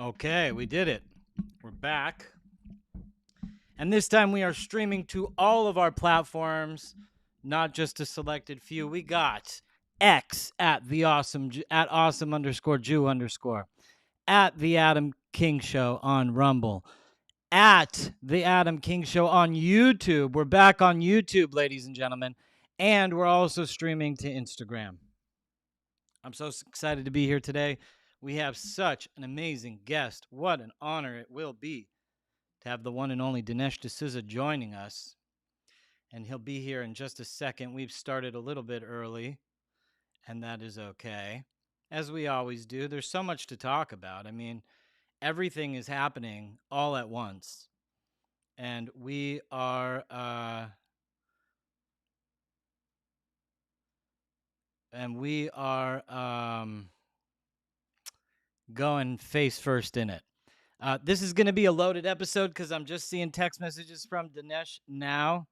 Okay, we did it. We're back. And this time we are streaming to all of our platforms, not just a selected few. We got X at the awesome underscore Jew underscore, at the Adam King Show on Rumble, at the Adam King Show on YouTube. We're back on YouTube, ladies and gentlemen. And we're also streaming to Instagram. I'm so excited to be here today. We have such an amazing guest. What an honor it will be to have the one and only Dinesh D'Souza joining us. And he'll be here in just a second. We've started a little bit early, and that is okay. As we always do, there's so much to talk about. I mean, everything is happening all at once. And we are going face first in it. This is going to be a loaded episode because I'm just seeing text messages from Dinesh now.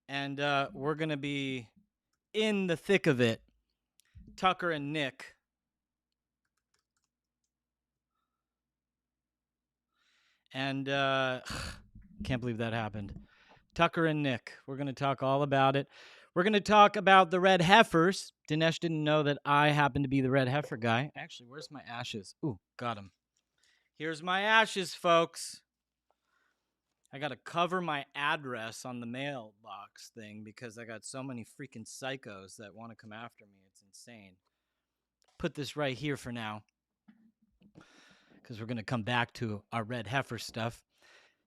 And we're going to be in the thick of it. Tucker and Nick. And can't believe that happened. Tucker and Nick. We're going to talk all about it. We're going to talk about the red heifers. Dinesh didn't know that I happen to be the red heifer guy. Actually, where's my ashes? Ooh, got him. Here's my ashes, folks. I got to cover my address on the mailbox thing because I got so many freaking psychos that want to come after me. It's insane. Put this right here for now because we're going to come back to our red heifer stuff.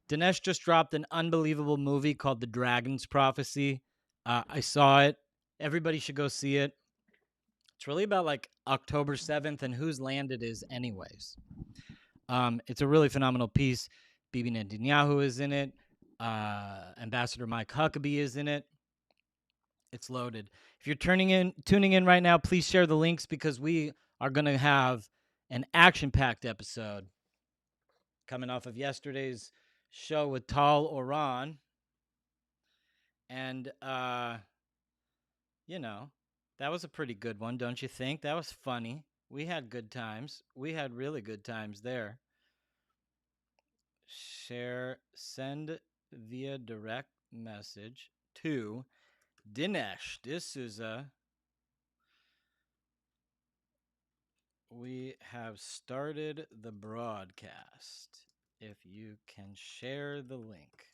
Dinesh just dropped an unbelievable movie called The Dragon's Prophecy. I saw it. Everybody should go see it. It's really about like October 7th and whose land it is anyways. It's a really phenomenal piece. Bibi Netanyahu is in it. Ambassador Mike Huckabee is in it. It's loaded. If you're tuning in right now, please share the links because we are going to have an action-packed episode coming off of yesterday's show with Tal Oran. And, that was a pretty good one, don't you think? That was funny. We had good times. We had really good times there. Send via direct message to Dinesh D'Souza. We have started the broadcast. If you can share the link.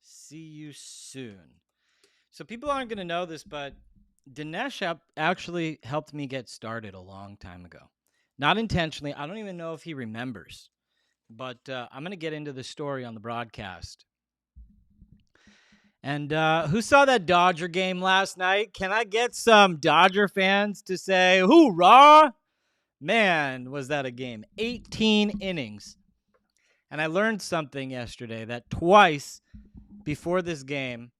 See you soon. So people aren't going to know this, but Dinesh actually helped me get started a long time ago. Not intentionally. I don't even know if he remembers. But I'm going to get into the story on the broadcast. And who saw that Dodger game last night? Can I get some Dodger fans to say, hoorah? Man, was that a game. 18 innings. And I learned something yesterday that twice before this game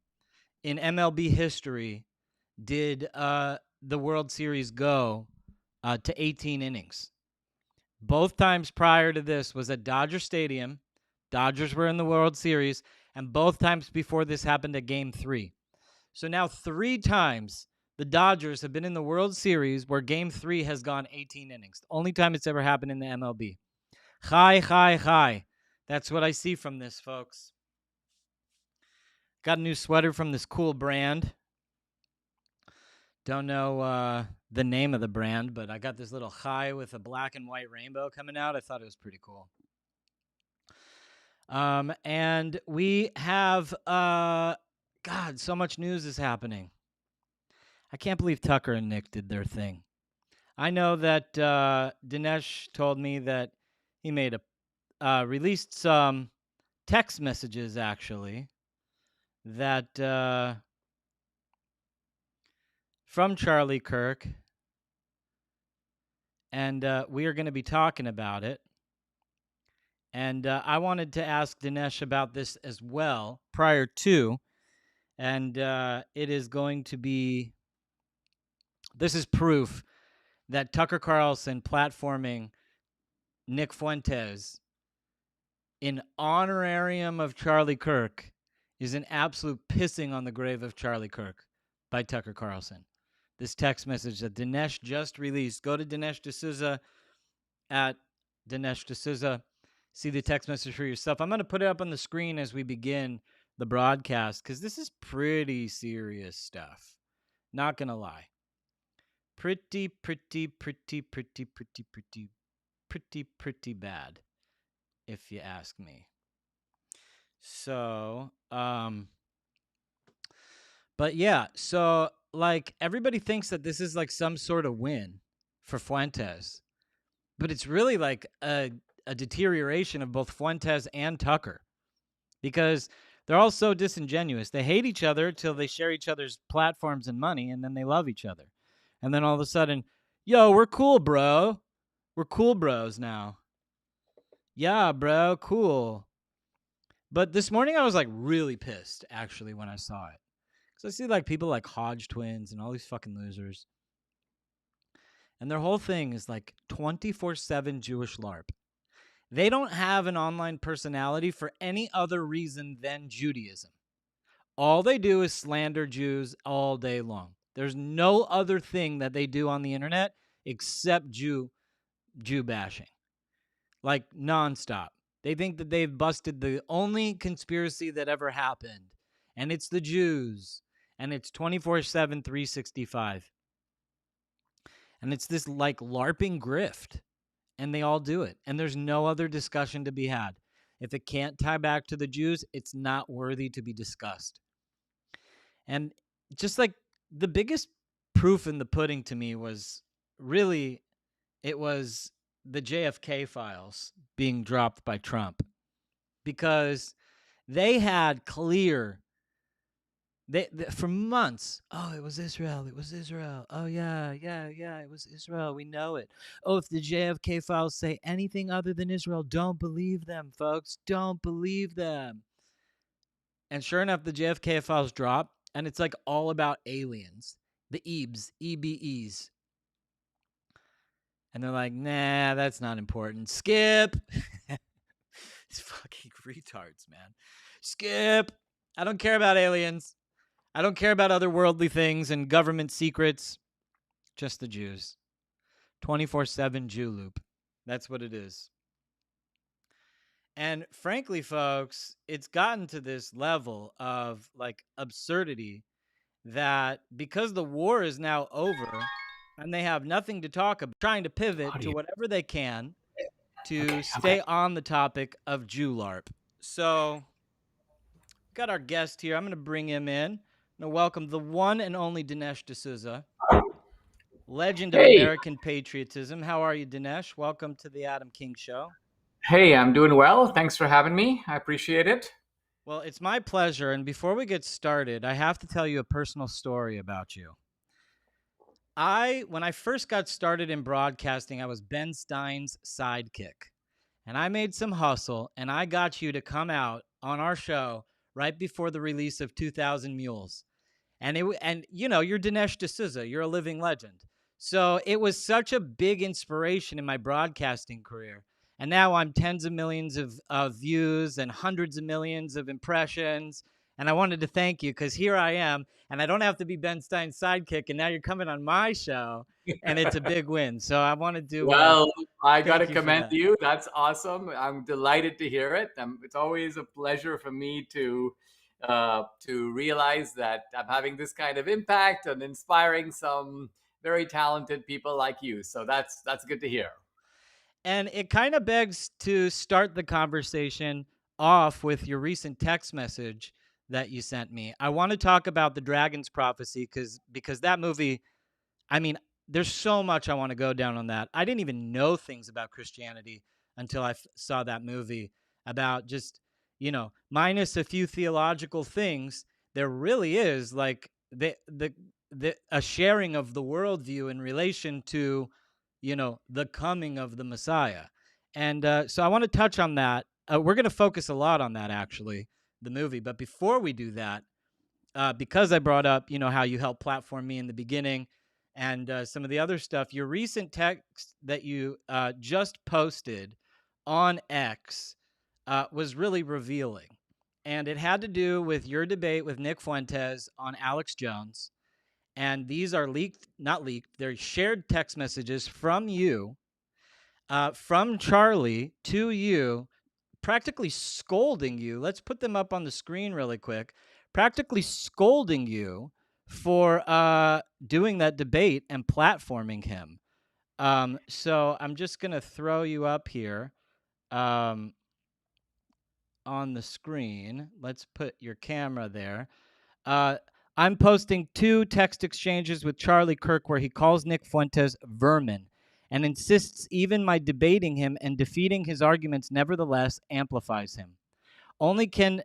in MLB history did the World Series go to 18 innings. Both times prior to this was at Dodger Stadium. Dodgers were in the World Series. And both times before this happened at Game 3. So now 3 times the Dodgers have been in the World Series where Game 3 has gone 18 innings. The only time it's ever happened in the MLB. Hi. That's what I see from this, folks. Got a new sweater from this cool brand. Don't know the name of the brand, but I got this little chai with a black and white rainbow coming out. I thought it was pretty cool. And we have, God, so much news is happening. I can't believe Tucker and Nick did their thing. I know that Dinesh told me that he made released some text messages, actually, that from Charlie Kirk, and we are going to be talking about it. And I wanted to ask Dinesh about this as well prior to, and it is going to be, this is proof that Tucker Carlson platforming Nick Fuentes in honorarium of Charlie Kirk is an absolute pissing on the grave of Charlie Kirk by Tucker Carlson. this text message that Dinesh just released. Go to Dinesh D'Souza at Dinesh D'Souza. See the text message for yourself. I'm going to put it up on the screen as we begin the broadcast because this is pretty serious stuff. Not going to lie. Pretty bad, if you ask me. So, but yeah, so like everybody thinks that this is like some sort of win for Fuentes, but it's really like a deterioration of both Fuentes and Tucker because they're all so disingenuous. They hate each other till they share each other's platforms and money, and then they love each other. And then all of a sudden, yo, we're cool, bro. We're cool bros now. Yeah, bro, cool. But this morning I was like really pissed actually when I saw it. Because I see like people like Hodge twins and all these fucking losers. And their whole thing is like 24/7 Jewish LARP. They don't have an online personality for any other reason than Judaism. All they do is slander Jews all day long. There's no other thing that they do on the internet except Jew bashing. Like nonstop. They think that they've busted the only conspiracy that ever happened, and it's the Jews. And it's 24/7, 365. And it's this like LARPing grift. And they all do it. And there's no other discussion to be had. If it can't tie back to the Jews, it's not worthy to be discussed. And just like the biggest proof in the pudding to me was really, it was the JFK files being dropped by Trump because they had clear, they for months, oh, it was Israel. Oh, yeah, it was Israel. We know it. Oh, if the JFK files say anything other than Israel, don't believe them, folks. Don't believe them. And sure enough, the JFK files drop, and it's like all about aliens, the EBs, EBEs. And they're like, nah, that's not important. Skip. These fucking retards, man. Skip. I don't care about aliens. I don't care about other worldly things and government secrets. Just the Jews. 24/7 Jew loop. That's what it is. And frankly, folks, it's gotten to this level of like absurdity that because the war is now over and they have nothing to talk about, trying to pivot to whatever they can to stay on the topic of Jew LARP. So, got our guest here. I'm going to bring him in. I'm going to welcome the one and only Dinesh D'Souza, legend of Hey, American patriotism. How are you, Dinesh? Welcome to the Adam King Show. hey, I'm doing well. Thanks for having me. I appreciate it. Well, it's my pleasure. And before we get started, I have to tell you a personal story about you. When I first got started in broadcasting, I was Ben Stein's sidekick. And I made some hustle, and I got you to come out on our show right before the release of 2000 Mules. And you know, you're Dinesh D'Souza, you're a living legend. So it was such a big inspiration in my broadcasting career. And now I'm tens of millions of views and hundreds of millions of impressions. And I wanted to thank you because here I am, and I don't have to be Ben Stein's sidekick. And now you're coming on my show, and it's a big win. So I wanted to Well, I got to thank you for commend that. you. That's awesome. I'm delighted to hear it. It's always a pleasure for me to realize that I'm having this kind of impact and inspiring some very talented people like you. So that's good to hear. And it kind of begs to start the conversation off with your recent text message that you sent me. I want to talk about the Dragon's Prophecy because that movie, I mean, there's so much I want to go down on that. I didn't even know things about Christianity until I saw that movie about just, minus a few theological things, there really is like a sharing of the worldview in relation to, the coming of the Messiah. And so I want to touch on that. We're going to focus a lot on that, actually, the movie. But before we do that, because I brought up, how you helped platform me in the beginning and some of the other stuff, your recent text that you just posted on X was really revealing. And it had to do with your debate with Nick Fuentes on Alex Jones. And these are leaked, not leaked, they're shared text messages from you, from Charlie to you, practically scolding you. Let's put them up on the screen really quick. Practically scolding you for doing that debate and platforming him. So I'm just going to throw you up here um, on the screen. Let's put your camera there. Uh, I'm posting 2 text exchanges with Charlie Kirk where he calls Nick Fuentes vermin and insists even my debating him and defeating his arguments nevertheless amplifies him. Only can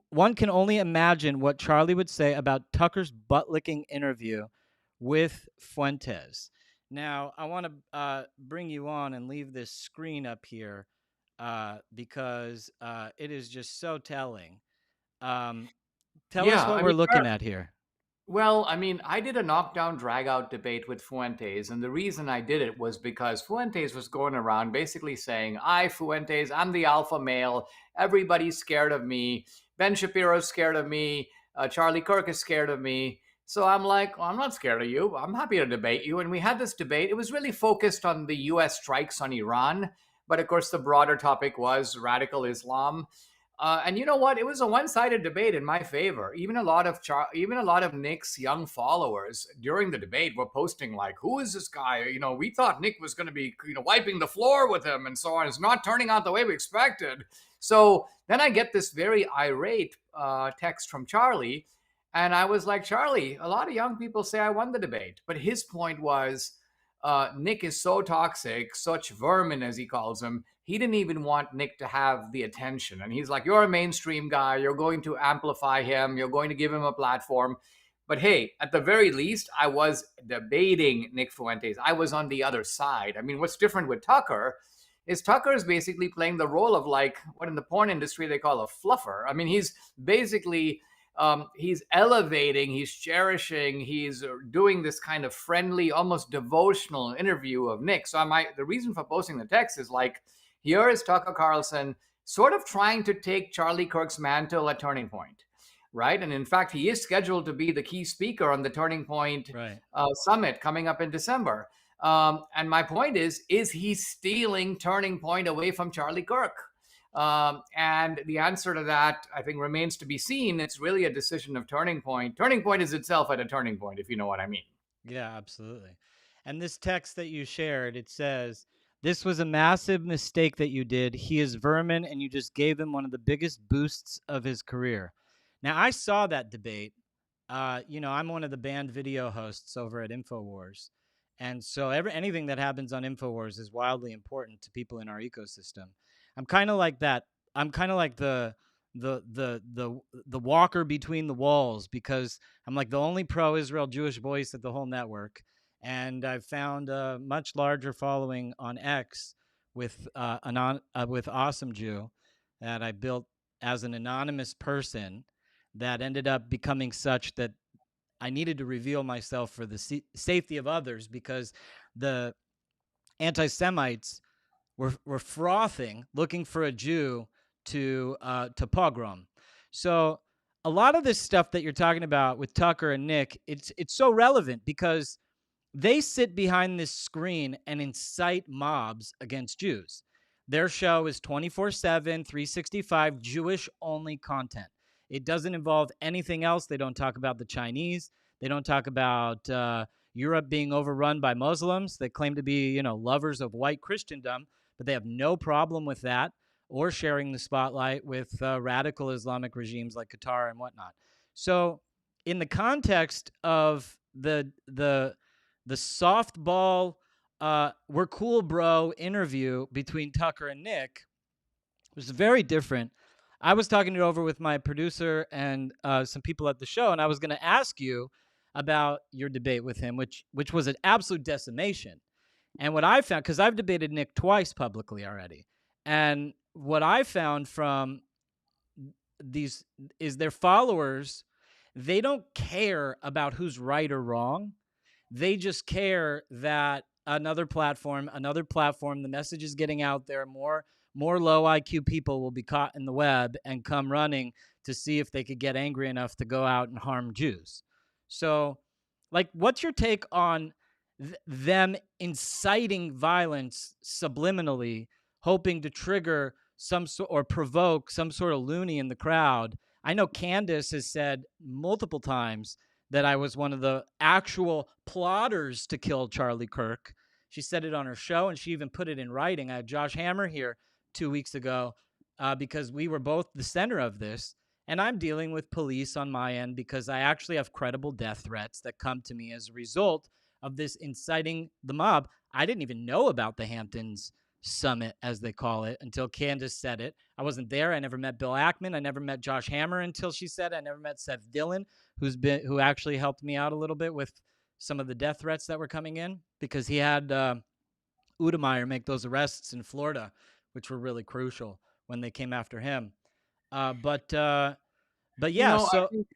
One can only imagine what Charlie would say about Tucker's butt-licking interview with Fuentes. Now, I want to bring you on and leave this screen up here because it is just so telling. Um, Tell us Yeah, what I we're mean, looking at here. well, I mean, I did a knockdown drag out debate with Fuentes, and the reason I did it was because Fuentes was going around basically saying, I, Fuentes, I'm the alpha male. Everybody's scared of me. Ben Shapiro's scared of me. Charlie Kirk is scared of me. So I'm like, well, I'm not scared of you. I'm happy to debate you. And we had this debate. It was really focused on the US strikes on Iran. But of course, the broader topic was radical Islam. And you know what? It was a one-sided debate in my favor. Even a lot of Nick's young followers during the debate were posting like, "Who is this guy? You know, we thought Nick was going to be, wiping the floor with him, and so on. It's not turning out the way we expected." So then I get this very irate text from Charlie, and I was like, "Charlie, a lot of young people say I won the debate, but his point was." Nick is so toxic, such vermin as he calls him. He didn't even want Nick to have the attention. And he's like, you're a mainstream guy. You're going to amplify him. You're going to give him a platform. But hey, at the very least, I was debating Nick Fuentes. I was on the other side. I mean, what's different with Tucker is Tucker is basically playing the role of like what in the porn industry they call a fluffer. I mean, he's basically he's elevating, he's cherishing, he's doing this kind of friendly, almost devotional interview of Nick. So the reason for posting the text is like, here is Tucker Carlson sort of trying to take Charlie Kirk's mantle at Turning Point, right? And in fact, he is scheduled to be the key speaker on the Turning Point Right. summit coming up in December. And my point is he stealing Turning Point away from Charlie Kirk? And the answer to that, I think, remains to be seen. It's really a decision of Turning Point. Turning Point is itself at a turning point, if you know what I mean. Yeah, absolutely. And this text that you shared, it says, this was a massive mistake that you did. He is vermin, and you just gave him one of the biggest boosts of his career. Now, I saw that debate. I'm one of the banned video hosts over at InfoWars. And so anything that happens on InfoWars is wildly important to people in our ecosystem. I'm kind of like that. I'm kind of like the walker between the walls because I'm like the only pro-Israel Jewish voice at the whole network, and I've found a much larger following on X with with Awesome Jew that I built as an anonymous person that ended up becoming such that I needed to reveal myself for the safety of others because the anti-Semites were frothing, looking for a Jew to pogrom. So a lot of this stuff that you're talking about with Tucker and Nick, it's so relevant because they sit behind this screen and incite mobs against Jews. Their show is 24/7, 365 Jewish only content. It doesn't involve anything else. They don't talk about the Chinese. They don't talk about Europe being overrun by Muslims. They claim to be, lovers of white Christendom, but they have no problem with that or sharing the spotlight with radical Islamic regimes like Qatar and whatnot. So, in the context of the softball we're cool bro interview between Tucker and Nick was very different. I was talking it over with my producer and some people at the show, and I was going to ask you about your debate with him, which was an absolute decimation. And what I found, because I've debated Nick twice publicly already, and what I found from these is their followers, they don't care about who's right or wrong. They just care that another platform, the message is getting out there. More low IQ people will be caught in the web and come running to see if they could get angry enough to go out and harm Jews. So Like, what's your take on them inciting violence subliminally, hoping to trigger some sort or provoke some sort of loony in the crowd? I know Candace has said multiple times that I was one of the actual plotters to kill Charlie Kirk. She said it on her show, and she even put it in writing. I had Josh Hammer here 2 weeks ago because we were both the center of this. And I'm dealing with police on my end because I actually have credible death threats that come to me as a result of this inciting the mob. I didn't even know about the Hamptons Summit, as they call it, until Candace said it. I wasn't there. I never met Bill Ackman. I never met Josh Hammer until she said it. I never met Seth Dillon, who actually helped me out a little bit with some of the death threats that were coming in because he had Udemeyer make those arrests in Florida, which were really crucial when they came after him. But You yeah, know, I so think,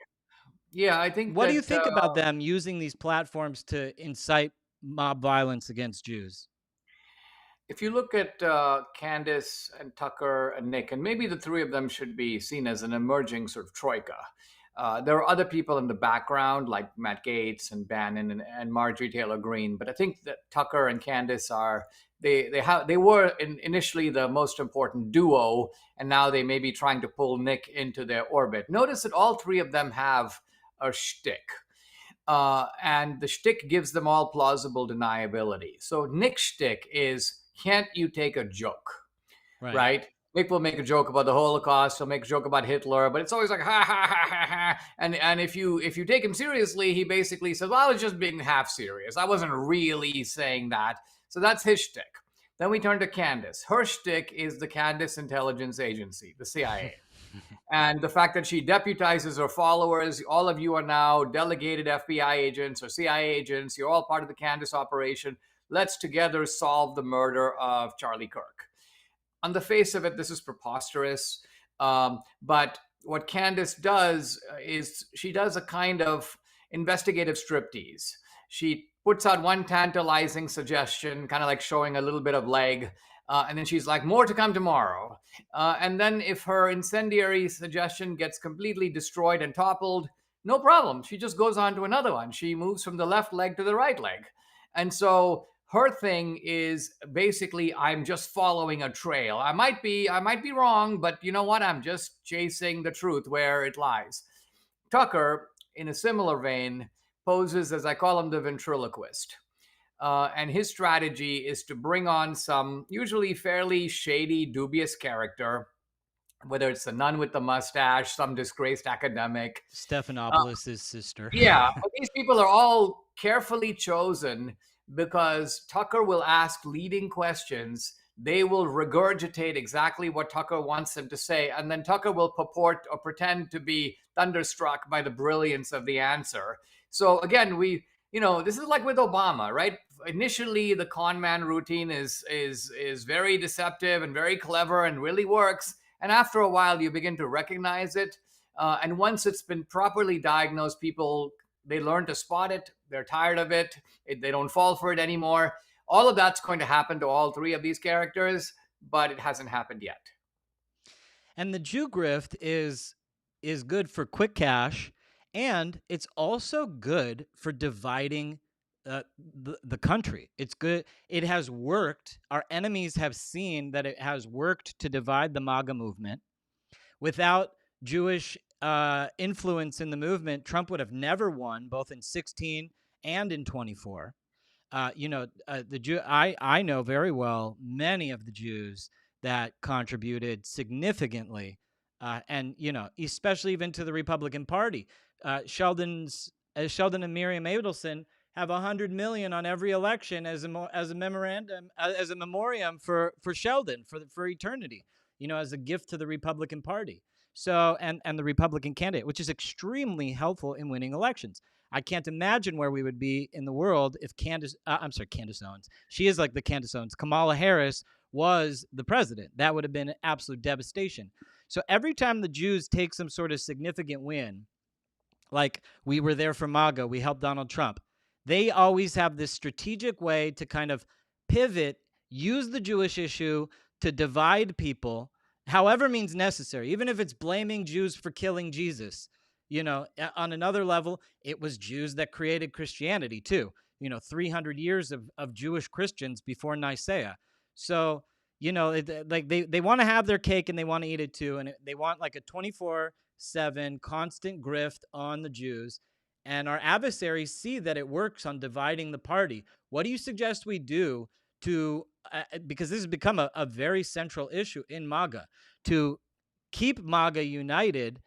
yeah, I think what do you that think about them using these platforms to incite mob violence against Jews? if you look at Candace and Tucker and Nick, and maybe the three of them should be seen as an emerging sort of troika. There are other people in the background like Matt Gaetz and Bannon and Marjorie Taylor Greene, but I think that Tucker and Candace are they were initially the most important duo, and now they may be trying to pull Nick into their orbit. Notice that all three of them have a shtick. And the shtick gives them all plausible deniability. So Nick's shtick is, can't you take a joke, Right. right? Nick will make a joke about the Holocaust. He'll make a joke about Hitler, but it's always like ha ha ha ha ha. And if you take him seriously, he basically says, "Well, I was just being half serious. I wasn't really saying that." So that's his shtick. Then we turn to Candace. Her shtick is the Candace Intelligence Agency, the CIA. And the fact that she deputizes her followers, all of you are now delegated FBI agents or CIA agents. You're all part of the Candace operation. Let's together solve the murder of Charlie Kirk. On the face of it, this is preposterous. But what Candace does is she does a kind of investigative striptease. She puts out one tantalizing suggestion, kind of like showing a little bit of leg. And then she's like, more to come tomorrow. And then if her incendiary suggestion gets completely destroyed and toppled, no problem. She just goes on to another one. She moves from the left leg to the right leg. And so her thing is basically, I'm just following a trail. I might be wrong, but you know what? I'm just chasing the truth where it lies. Tucker, in a similar vein, poses as, I call him, the ventriloquist. And his strategy is to bring on some usually fairly shady, dubious character, whether it's the nun with the mustache, some disgraced academic. Stephanopoulos' sister. Yeah, but these people are all carefully chosen because Tucker will ask leading questions. They will regurgitate exactly what Tucker wants them to say, and then Tucker will purport or pretend to be thunderstruck by the brilliance of the answer. So again, this is like with Obama, right? Initially, the con man routine is very deceptive and very clever and really works, and after a while, you begin to recognize it. And once it's been properly diagnosed, people, they learn to spot it. They're tired of it. They don't fall for it anymore. All of that's going to happen to all three of these characters, but it hasn't happened yet. And the Jew grift is good for quick cash, and it's also good for dividing the country. It's good. It has worked. Our enemies have seen that it has worked to divide the MAGA movement. Without Jewish influence in the movement, Trump would have never won, both in 16 and in 24. The Jew. I know very well many of the Jews that contributed significantly, and especially even to the Republican Party. Sheldon and Miriam Adelson have $100 million on every election as a memorandum, as a memoriam for Sheldon for eternity. As a gift to the Republican Party. So and the Republican candidate, which is extremely helpful in winning elections. I can't imagine where we would be in the world if Candace Owens. She is like the Candace Owens. Kamala Harris was the president. That would have been an absolute devastation. So every time the Jews take some sort of significant win, like we were there for MAGA, we helped Donald Trump, they always have this strategic way to kind of pivot, use the Jewish issue to divide people, however means necessary, even if it's blaming Jews for killing Jesus. On another level, it was Jews that created Christianity too. 300 years of Jewish Christians before Nicaea. So, like they want to have their cake and they want to eat it too. And they want like a 24/7 constant grift on the Jews. And our adversaries see that it works on dividing the party. What do you suggest we do to, because this has become a very central issue in MAGA, to keep MAGA united?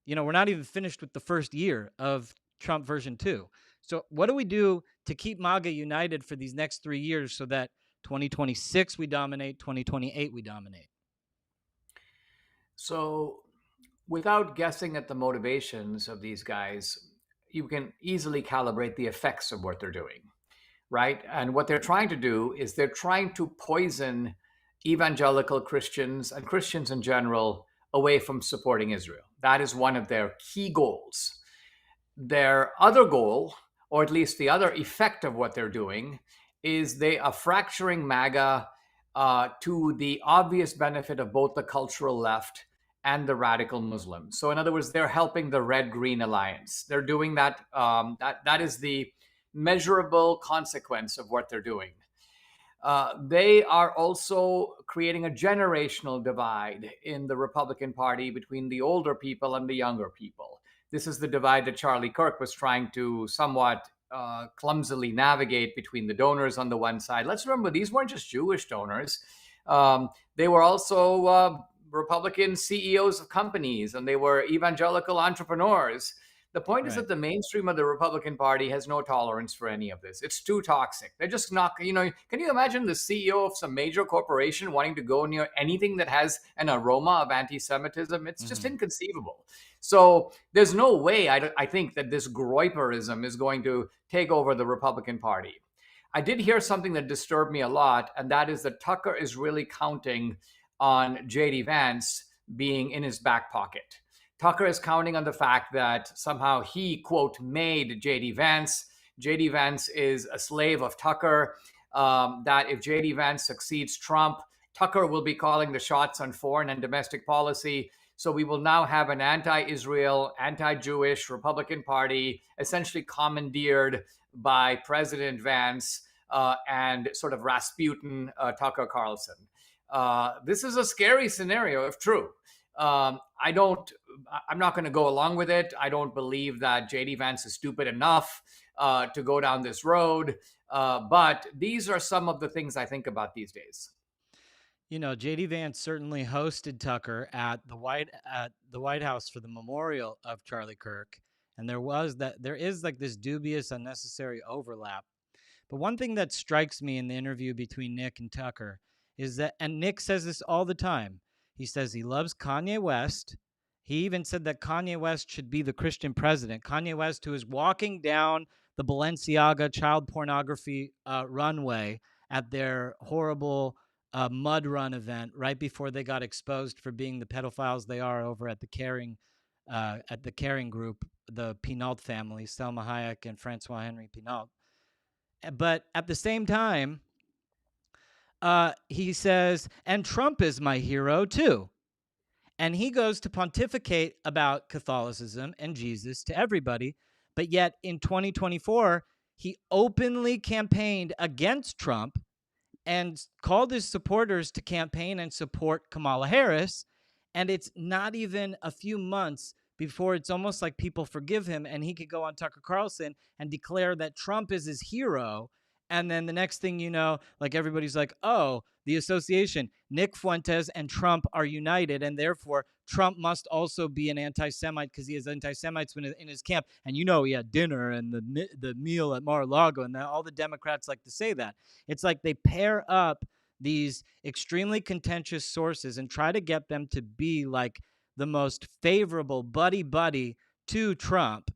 We're not even finished with the first year of Trump version 2. So what do we do to keep MAGA united for these next 3 years so that 2026 we dominate, 2028 we dominate? So, without guessing at the motivations of these guys, you can easily calibrate the effects of what they're doing, right? And what they're trying to do is they're trying to poison evangelical Christians and Christians in general away from supporting Israel. That is one of their key goals. Their other goal, or at least the other effect of what they're doing, is they are fracturing MAGA to the obvious benefit of both the cultural left and the radical Muslims. So, in other words, they're helping the Red Green Alliance. They're doing that. That is the measurable consequence of what they're doing. They are also creating a generational divide in the Republican Party between the older people and the younger people. This is the divide that Charlie Kirk was trying to somewhat clumsily navigate between the donors on the one side. Let's remember, these weren't just Jewish donors. They were also Republican CEOs of companies, and they were evangelical entrepreneurs. The point is Right. that the mainstream of the Republican Party has no tolerance for any of this. It's too toxic. They're just not, can you imagine the CEO of some major corporation wanting to go near anything that has an aroma of anti Semitism? It's just Mm-hmm. inconceivable. So there's no way I think that this Groyperism is going to take over the Republican Party. I did hear something that disturbed me a lot, and that is that Tucker is really counting on JD Vance being in his back pocket. Tucker is counting on the fact that somehow he, quote, made JD Vance. JD Vance is a slave of Tucker, that if JD Vance succeeds Trump, Tucker will be calling the shots on foreign and domestic policy. So we will now have an anti Israel, anti Jewish Republican Party essentially commandeered by President Vance and sort of Rasputin Tucker Carlson. This is a scary scenario if true. I don't. I'm not going to go along with it. I don't believe that JD Vance is stupid enough to go down this road. But these are some of the things I think about these days. JD Vance certainly hosted Tucker at the White House for the memorial of Charlie Kirk, and there is like this dubious unnecessary overlap. But one thing that strikes me in the interview between Nick and Tucker is that, and Nick says this all the time, he says he loves Kanye West. He even said that Kanye West should be the Christian president. Kanye West, who is walking down the Balenciaga child pornography runway at their horrible mud run event right before they got exposed for being the pedophiles they are over at the Caring group, the Pinault family, Selma Hayek and Francois Henry Pinault. But at the same time, he says, and Trump is my hero too. And he goes to pontificate about Catholicism and Jesus to everybody. But yet in 2024, he openly campaigned against Trump and called his supporters to campaign and support Kamala Harris. And it's not even a few months before it's almost like people forgive him and he could go on Tucker Carlson and declare that Trump is his hero. And then the next thing you know, like everybody's like, oh, the association, Nick Fuentes and Trump are united, and therefore Trump must also be an anti-Semite because he has anti-Semites in his camp. And he had dinner and the meal at Mar-a-Lago, and all the Democrats like to say that. It's like they pair up these extremely contentious sources and try to get them to be like the most favorable buddy to Trump.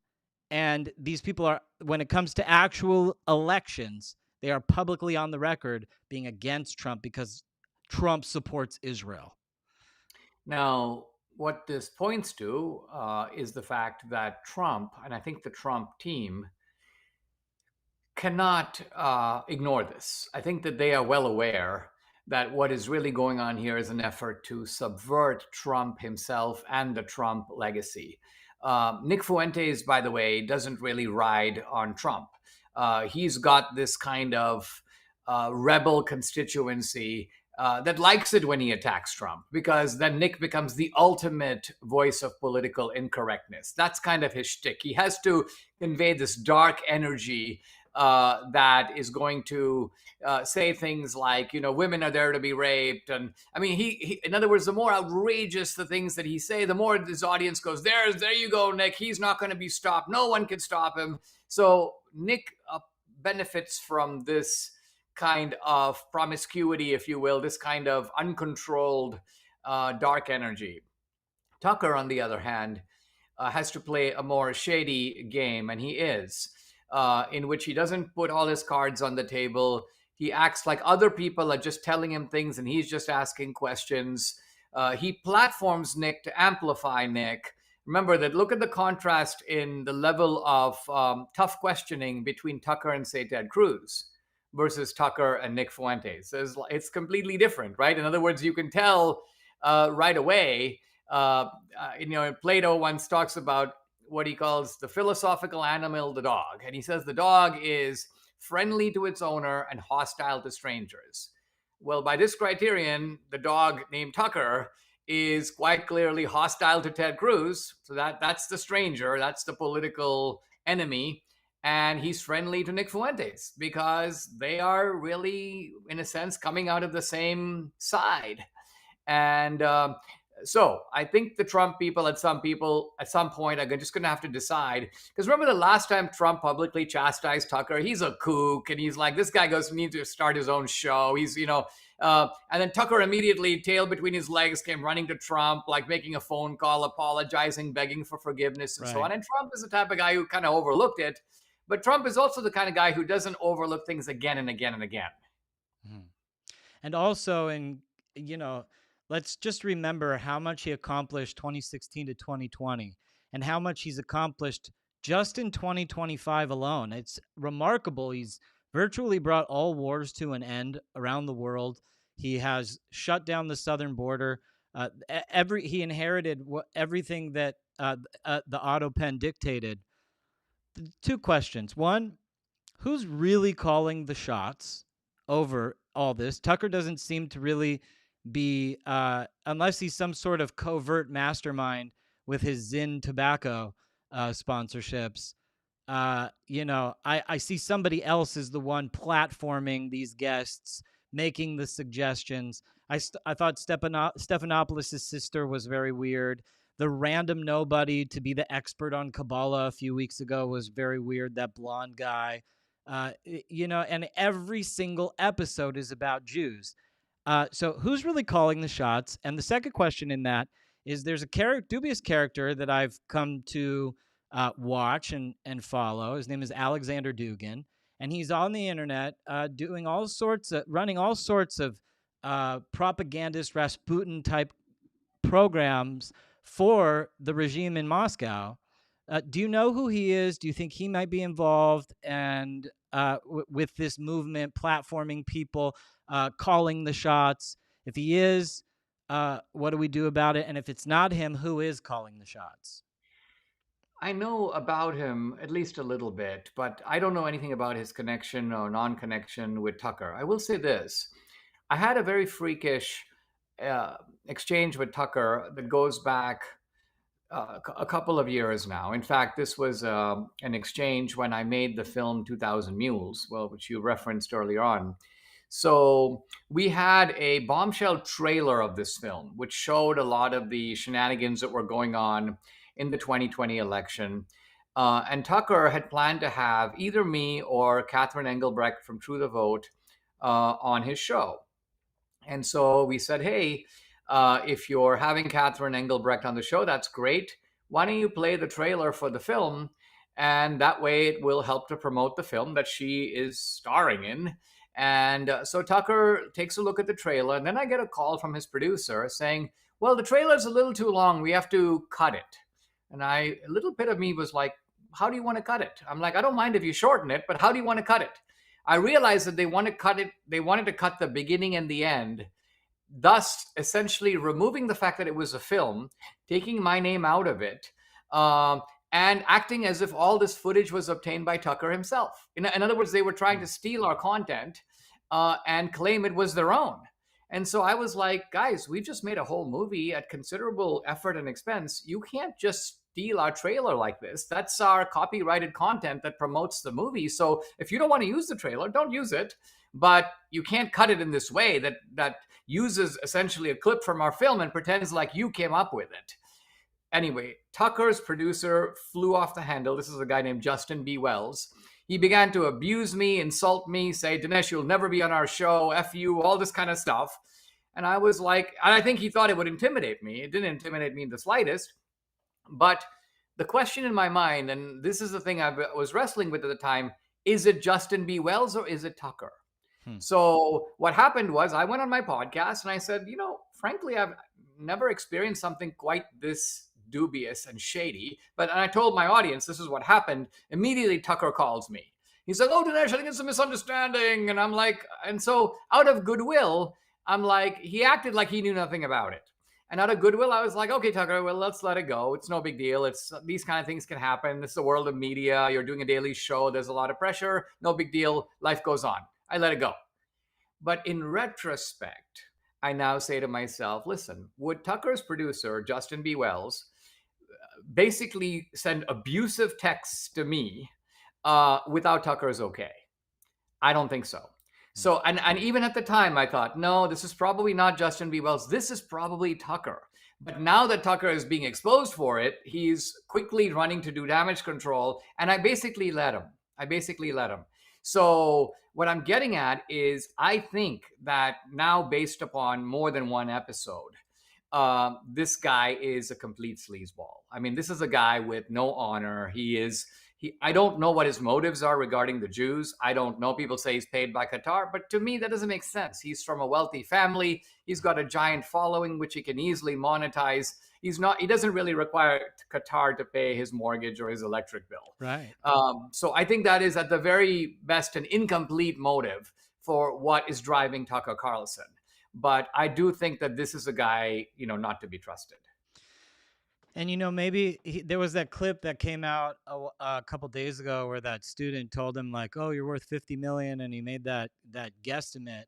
And these people are, when it comes to actual elections, they are publicly on the record being against Trump because Trump supports Israel. Now, what this points to is the fact that Trump, and I think the Trump team, cannot ignore this. I think that they are well aware that what is really going on here is an effort to subvert Trump himself and the Trump legacy. Nick Fuentes, by the way, doesn't really ride on Trump. He's got this kind of rebel constituency that likes it when he attacks Trump, because then Nick becomes the ultimate voice of political incorrectness. That's kind of his shtick. He has to convey this dark energy that is going to say things like, women are there to be raped. And I mean, in other words, the more outrageous the things that he say, the more his audience goes, there you go, Nick. He's not going to be stopped. No one can stop him. So Nick benefits from this kind of promiscuity, if you will, this kind of uncontrolled dark energy. Tucker, on the other hand, has to play a more shady game, and he is, in which he doesn't put all his cards on the table. He acts like other people are just telling him things, and he's just asking questions. He platforms Nick to amplify Nick. Remember that. Look at the contrast in the level of tough questioning between Tucker and, say, Ted Cruz versus Tucker and Nick Fuentes. It's completely different, right? In other words, you can tell right away. Plato once talks about what he calls the philosophical animal, the dog. And he says the dog is friendly to its owner and hostile to strangers. Well, by this criterion, the dog named Tucker is quite clearly hostile to Ted Cruz. So that's the stranger, that's the political enemy. And he's friendly to Nick Fuentes because they are really, in a sense, coming out of the same side. And so I think the Trump people at some point are just going to have to decide. Because remember the last time Trump publicly chastised Tucker, he's a kook, and he's like, this guy needs to start his own show. And then Tucker immediately, tail between his legs, came running to Trump, like making a phone call, apologizing, begging for forgiveness, and so on. And Trump is the type of guy who kind of overlooked it. But Trump is also the kind of guy who doesn't overlook things again and again and again. Mm-hmm. And also, let's just remember how much he accomplished 2016 to 2020 and how much he's accomplished just in 2025 alone. It's remarkable. He's virtually brought all wars to an end around the world. He has shut down the southern border. He inherited everything that the Otto pen dictated. Two questions. One, who's really calling the shots over all this? Tucker doesn't seem to really be, unless he's some sort of covert mastermind with his Zyn tobacco sponsorships. I see somebody else is the one platforming these guests, making the suggestions. I thought Stephanopoulos' sister was very weird. The random nobody to be the expert on Kabbalah a few weeks ago was very weird. That blonde guy. And every single episode is about Jews. So who's really calling the shots? And the second question in that is there's a dubious character that I've come to watch and follow. His name is Alexander Dugin, and he's on the internet running all sorts of propagandist Rasputin type programs for the regime in Moscow. Do you know who he is? Do you think he might be involved and with this movement, platforming people, calling the shots? If he is, what do we do about it? And if it's not him, who is calling the shots? I know about him at least a little bit, but I don't know anything about his connection or non-connection with Tucker. I will say this. I had a very freakish exchange with Tucker that goes back a couple of years now. In fact, this was an exchange when I made the film 2000 Mules, which you referenced earlier on. So we had a bombshell trailer of this film, which showed a lot of the shenanigans that were going on in the 2020 election. And Tucker had planned to have either me or Catherine Engelbrecht from True the Vote on his show. And so we said, hey, if you're having Catherine Engelbrecht on the show, that's great. Why don't you play the trailer for the film? And that way it will help to promote the film that she is starring in. And so Tucker takes a look at the trailer, and then I get a call from his producer saying, well, the trailer's a little too long. We have to cut it. And a little bit of me was like, how do you want to cut it? I'm like, I don't mind if you shorten it, but how do you want to cut it? I realized that they want to cut it. They wanted to cut the beginning and the end, thus essentially removing the fact that it was a film, taking my name out of it, Um, and acting as if all this footage was obtained by Tucker himself. In other words, they were trying Hmm. to steal our content and claim it was their own. And so I was like, guys, we just made a whole movie at considerable effort and expense. You can't just steal our trailer like this. That's our copyrighted content that promotes the movie. So if you don't want to use the trailer, don't use it. But you can't cut it in this way that uses essentially a clip from our film and pretends like you came up with it. Anyway, Tucker's producer flew off the handle. This is a guy named Justin B. Wells. He began to abuse me, insult me, say, Dinesh, you'll never be on our show, F you, all this kind of stuff. And I was like, and I think he thought it would intimidate me. It didn't intimidate me in the slightest. But the question in my mind, and this is the thing I was wrestling with at the time, is it Justin B. Wells or is it Tucker? Hmm. So what happened was I went on my podcast and I said, frankly, I've never experienced something quite this dubious and shady. And I told my audience this is what happened. Immediately, Tucker calls me. He's like, "Oh, Dinesh, I think it's a misunderstanding." And I'm like, and so out of goodwill, I'm like, he acted like he knew nothing about it. And out of goodwill, I was like, okay, Tucker, well, let's let it go. It's no big deal. It's these kind of things can happen. This is the world of media. You're doing a daily show. There's a lot of pressure. No big deal. Life goes on. I let it go. But in retrospect, I now say to myself, listen, would Tucker's producer, Justin B. Wells, basically send abusive texts to me without Tucker's okay? I don't think so. Hmm. So, and even at the time, I thought, no, this is probably not Justin B. Wells. This is probably Tucker. But now that Tucker is being exposed for it, he's quickly running to do damage control. And I basically let him. So, what I'm getting at is I think that now, based upon more than one episode, this guy is a complete sleazeball. I mean, this is a guy with no honor. I don't know what his motives are regarding the Jews. I don't know. People say he's paid by Qatar, but to me, that doesn't make sense. He's from a wealthy family. He's got a giant following, which he can easily monetize. He doesn't really require Qatar to pay his mortgage or his electric bill. Right. So I think that is at the very best an incomplete motive for what is driving Tucker Carlson. But I do think that this is a guy, not to be trusted. And maybe there was that clip that came out a couple days ago where that student told him like, "Oh, you're worth 50 million," and he made that guesstimate,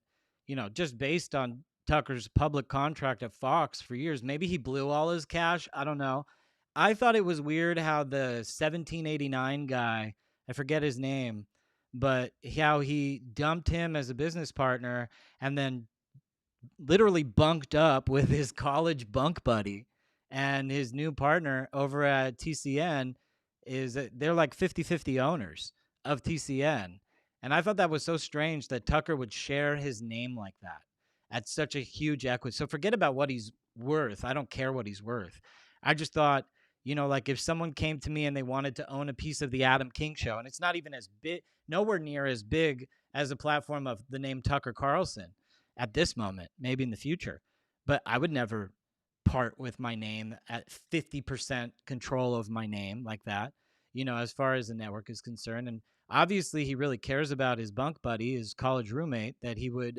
just based on Tucker's public contract at Fox for years. Maybe he blew all his cash. I don't know. I thought it was weird how the 1789 guy, I forget his name, but how he dumped him as a business partner and then literally bunked up with his college bunk buddy, and his new partner over at TCN they're like 50-50 owners of TCN. And I thought that was so strange that Tucker would share his name like that at such a huge equity. So forget about what he's worth. I don't care what he's worth. I just thought, like if someone came to me and they wanted to own a piece of the Adam King show, and it's not even as big, nowhere near as big as a platform of the name Tucker Carlson at this moment, maybe in the future, but I would never part with my name at 50% control of my name like that, as far as the network is concerned. And obviously he really cares about his bunk buddy, his college roommate, that he would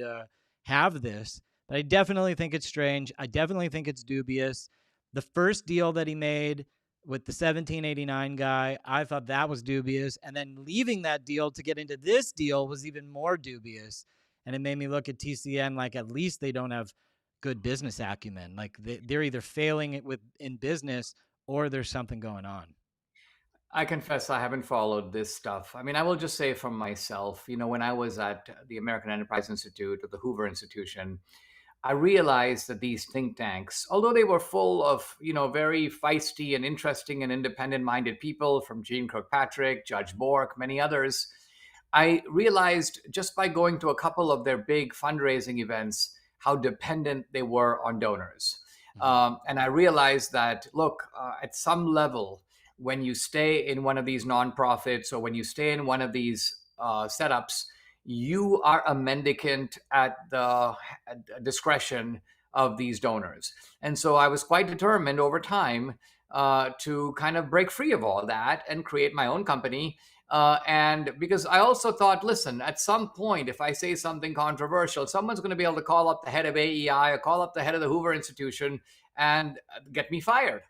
have this. But I definitely think it's strange. I definitely think it's dubious. The first deal that he made with the 1789 guy, I thought that was dubious. And then leaving that deal to get into this deal was even more dubious. And it made me look at TCN like at least they don't have good business acumen. Like they're either failing it in business or there's something going on. I confess I haven't followed this stuff. I mean, I will just say from myself, when I was at the American Enterprise Institute or the Hoover Institution, I realized that these think tanks, although they were full of, very feisty and interesting and independent minded people, from Jeane Kirkpatrick, Judge Bork, many others, I realized just by going to a couple of their big fundraising events how dependent they were on donors. And I realized that, look, at some level, when you stay in one of these nonprofits or when you stay in one of these setups, you are a mendicant at the discretion of these donors. And so I was quite determined over time to kind of break free of all that and create my own company. And because I also thought, listen, at some point, if I say something controversial, someone's going to be able to call up the head of AEI or call up the head of the Hoover Institution and get me fired.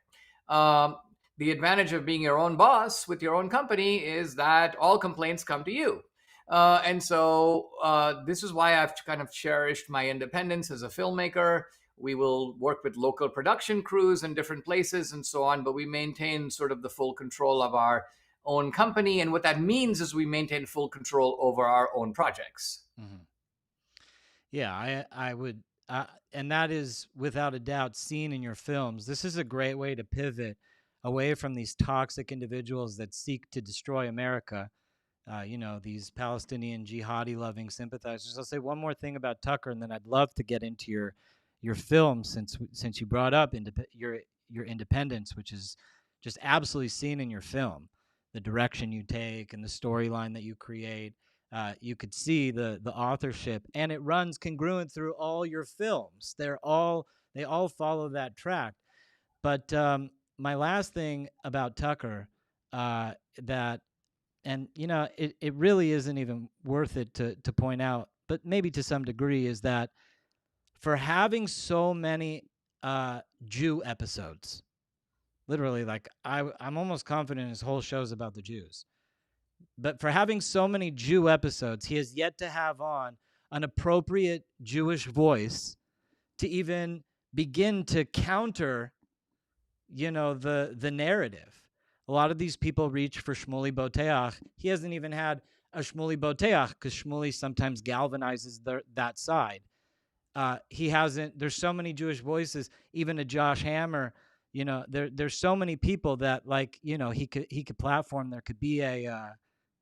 the advantage of being your own boss with your own company is that all complaints come to you. And so this is why I've kind of cherished my independence as a filmmaker. We will work with local production crews in different places and so on, but we maintain sort of the full control of our own company. And what that means is we maintain full control over our own projects. Mm-hmm. Yeah, I would, and that is without a doubt seen in your films. This is a great way to pivot away from these toxic individuals that seek to destroy America. These Palestinian jihadi loving sympathizers. I'll say one more thing about Tucker, and then I'd love to get into your film since you brought up your independence, which is just absolutely seen in your film. The direction you take and the storyline that you create. You could see the authorship, and it runs congruent through all your films. They all follow that track. But my last thing about Tucker, that and it really isn't even worth it to point out, but maybe to some degree, is that for having so many Jew episodes, literally, like I'm almost confident his whole show's about the Jews. But for having so many Jew episodes, he has yet to have on an appropriate Jewish voice to even begin to counter, the narrative. A lot of these people reach for Shmuley Boteach. He hasn't even had a Shmuley Boteach because Shmuley sometimes galvanizes that side. He hasn't. There's so many Jewish voices. Even a Josh Hammer. There's so many people that, like, he could platform. There could be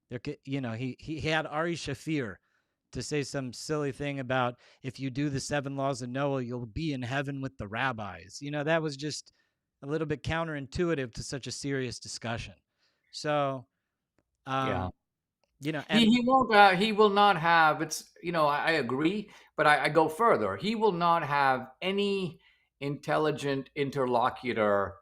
there could, he had Ari Shafir to say some silly thing about, if you do the 7 laws of Noah, you'll be in heaven with the rabbis. That was just a little bit counterintuitive to such a serious discussion. So, Yeah. um, He and he won't he will not have, it's, I agree, but I go further. He will not have any intelligent interlocutor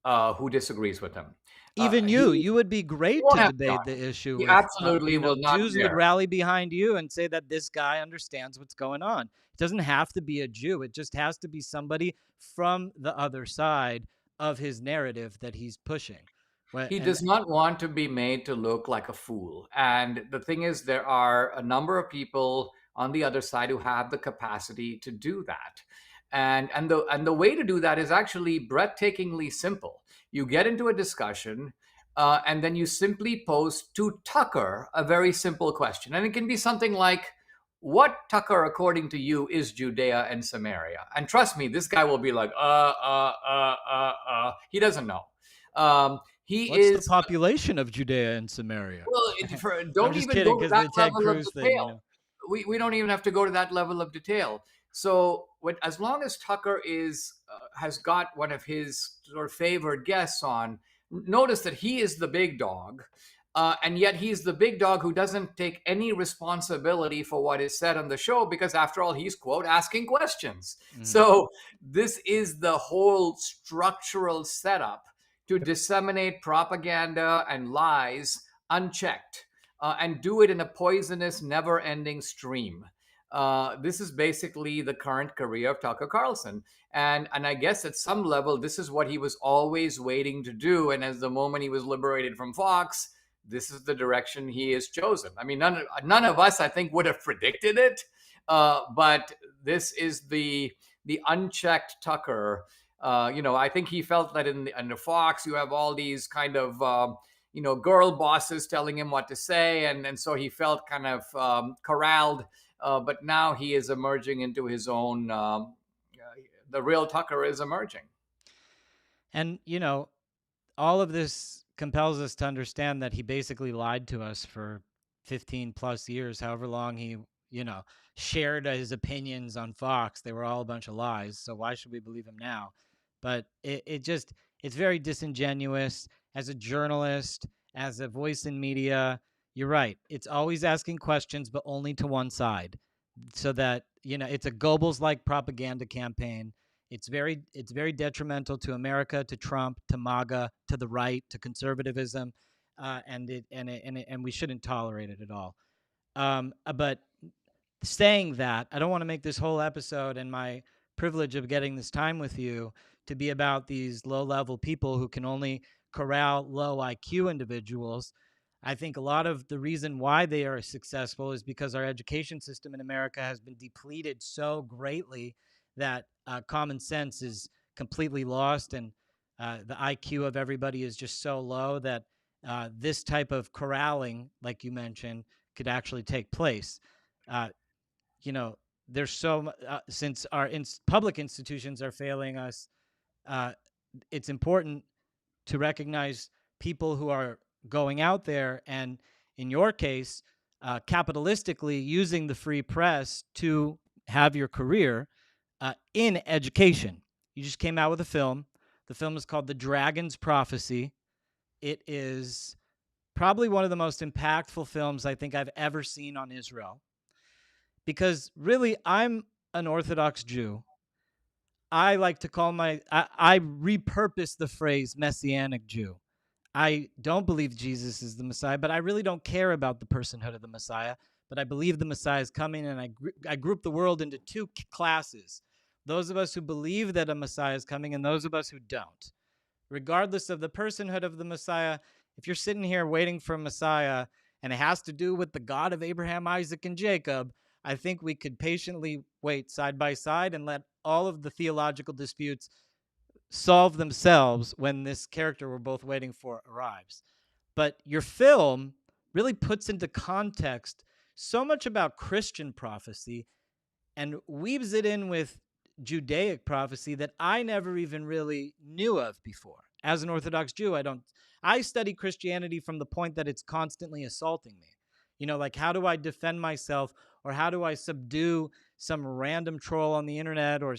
who disagrees with him. even He you would be great won't to have debate done. the issue He with, absolutely will not Jews would dare. rally behind you and say that this guy understands what's going on. It doesn't have to be a Jew. It just has to be somebody from the other side of his narrative that he's pushing. He And does not want to be made to look like a fool. And the thing is, there are a number of people on the other side who have the capacity to do that. And the way to do that is actually breathtakingly simple. You get into a discussion, and then you simply pose to Tucker a very simple question. And it can be something like, what, Tucker, according to you, is Judea and Samaria? And trust me, this guy will be like, he doesn't know. He what's the is population of Judea and Samaria? well. I'm Don't just even kidding, go to because that the Ted level of Cruz thing, detail. We don't even have to go to that level of detail. So, as long as Tucker has got one of his sort of favored guests on, notice that he is the big dog, and yet he's the big dog who doesn't take any responsibility for what is said on the show, because after all, he's, quote, asking questions. Mhm. So this is the whole structural setup to disseminate propaganda and lies unchecked, and do it in a poisonous, never ending stream. This is basically the current career of Tucker Carlson. And I guess at some level, this is what he was always waiting to do. And as the moment he was liberated from Fox, this is the direction he has chosen. I mean, none of us, I think, would have predicted it. But this is the unchecked Tucker. I think he felt that in the Fox, you have all these kind of girl bosses telling him what to say, and so he felt kind of corralled. But now he is emerging into his own. The real Tucker is emerging. And all of this compels us to understand that he basically lied to us for 15 plus years, however long he, shared his opinions on Fox. They were all a bunch of lies. So why should we believe him now? But it's very disingenuous as a journalist, as a voice in media. You're right. It's always asking questions, but only to one side, so that, it's a Goebbels like propaganda campaign. It's very detrimental to America, to Trump, to MAGA, to the right, to conservatism, and we shouldn't tolerate it at all. But saying that, I don't want to make this whole episode and my privilege of getting this time with you to be about these low-level people who can only corral low IQ individuals. I think a lot of the reason why they are successful is because our education system in America has been depleted so greatly that common sense is completely lost, and the IQ of everybody is just so low that this type of corralling, like you mentioned, could actually take place. Uh, you know, there's since our public institutions are failing us, uh, it's important to recognize people who are going out there and, in your case, capitalistically using the free press to have your career in education. You just came out with a film. The film is called The Dragon's Prophecy. It is probably one of the most impactful films I think I've ever seen on Israel, because really I'm an Orthodox Jew. I like to call I repurpose the phrase Messianic Jew. I don't believe Jesus is the Messiah, but I really don't care about the personhood of the Messiah. But I believe the Messiah is coming, and I group the world into two classes: those of us who believe that a Messiah is coming, and those of us who don't. Regardless of the personhood of the Messiah, if you're sitting here waiting for a Messiah and it has to do with the God of Abraham, Isaac, and Jacob, I think we could patiently wait side by side and let all of the theological disputes solve themselves when this character we're both waiting for arrives. But your film really puts into context so much about Christian prophecy and weaves it in with Judaic prophecy that I never even really knew of before. As an Orthodox Jew, I study Christianity from the point that it's constantly assaulting me. Like, how do I defend myself, or how do I subdue some random troll on the internet, or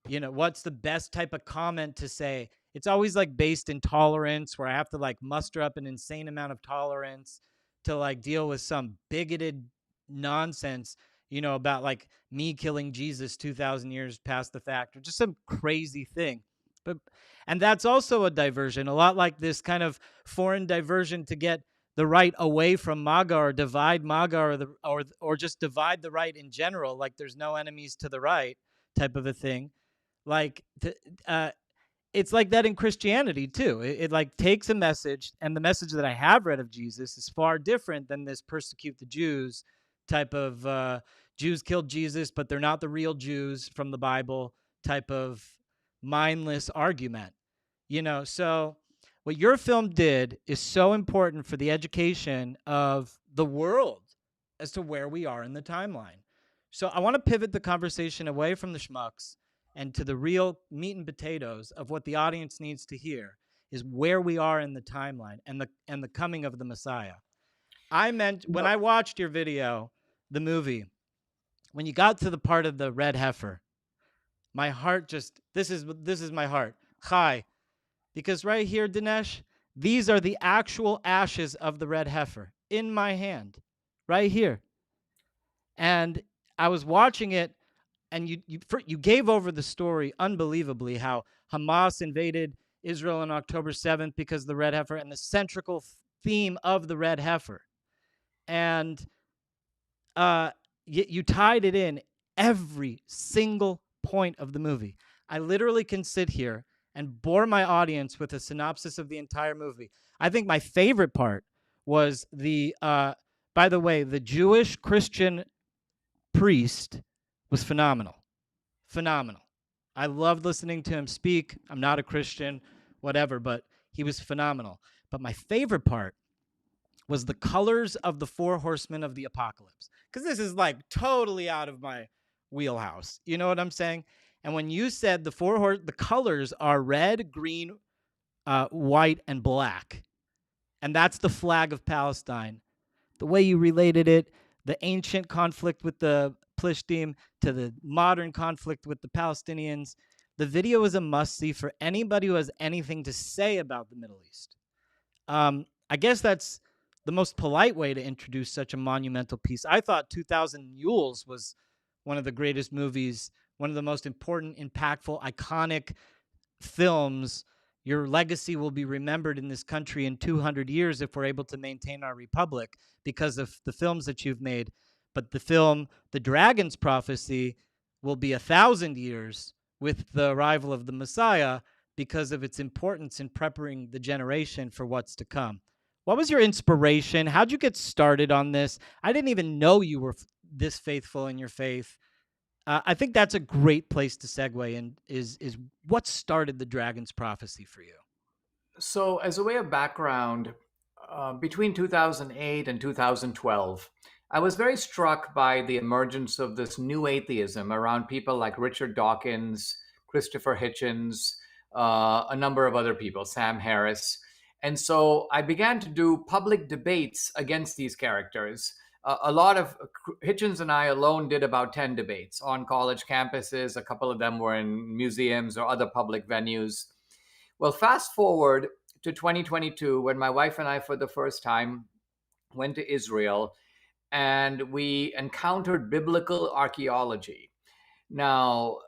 what's the best type of comment to say? It's always like based in tolerance, where I have to like muster up an insane amount of tolerance to like deal with some bigoted nonsense, about like me killing Jesus 2,000 years past the fact, or just some crazy thing. And that's also a diversion, a lot like this kind of foreign diversion to get the right away from MAGA, or divide MAGA, or just divide the right in general, like there's no enemies to the right type of a thing. Like, it's like that in Christianity too. It like takes a message, and the message that I have read of Jesus is far different than this persecute the Jews type of Jews killed Jesus, but they're not the real Jews from the Bible type of mindless argument. So what your film did is so important for the education of the world as to where we are in the timeline. So I want to pivot the conversation away from the schmucks and to the real meat and potatoes of what the audience needs to hear, is where we are in the timeline and the coming of the Messiah. When No, I watched your video, the movie, when you got to the part of the red heifer, my heart just this is my heart. Chai. Because right here, Dinesh, these are the actual ashes of the red heifer in my hand. Right here. And I was watching it, and you gave over the story unbelievably, how Hamas invaded Israel on October 7th because of the red heifer, and the central theme of the red heifer. And you tied it in every single point of the movie. I literally can sit here and bore my audience with a synopsis of the entire movie. I think my favorite part was by the way, the Jewish Christian priest was phenomenal. Phenomenal. I loved listening to him speak. I'm not a Christian, whatever, but he was phenomenal. But my favorite part was the colors of the four horsemen of the apocalypse, because this is like totally out of my wheelhouse. You know what I'm saying? And when you said the colors are red, green, white, and black, and that's the flag of Palestine, the way you related it, the ancient conflict with the Plishtim to the modern conflict with the Palestinians, the video is a must-see for anybody who has anything to say about the Middle East. I guess that's the most polite way to introduce such a monumental piece. I thought 2000 Mules was one of the greatest movies, one of the most important, impactful, iconic films. Your legacy will be remembered in this country in 200 years if we're able to maintain our republic because of the films that you've made. But the film, The Dragon's Prophecy, will be 1,000 years with the arrival of the Messiah because of its importance in preparing the generation for what's to come. What was your inspiration? How'd you get started on this? I didn't even know you were this faithful in your faith. I think that's a great place to segue in. Is what started the dragon's prophecy for you? So, as a way of background, between 2008 and 2012, I was very struck by the emergence of this new atheism around people like Richard Dawkins, Christopher Hitchens, a number of other people, Sam Harris. And so I began to do public debates against these characters. A lot of Hitchens and I alone did about 10 debates on college campuses. A couple of them were in museums or other public venues. Well, fast forward to 2022 when my wife and I, for the first time, went to Israel and we encountered biblical archaeology. Now,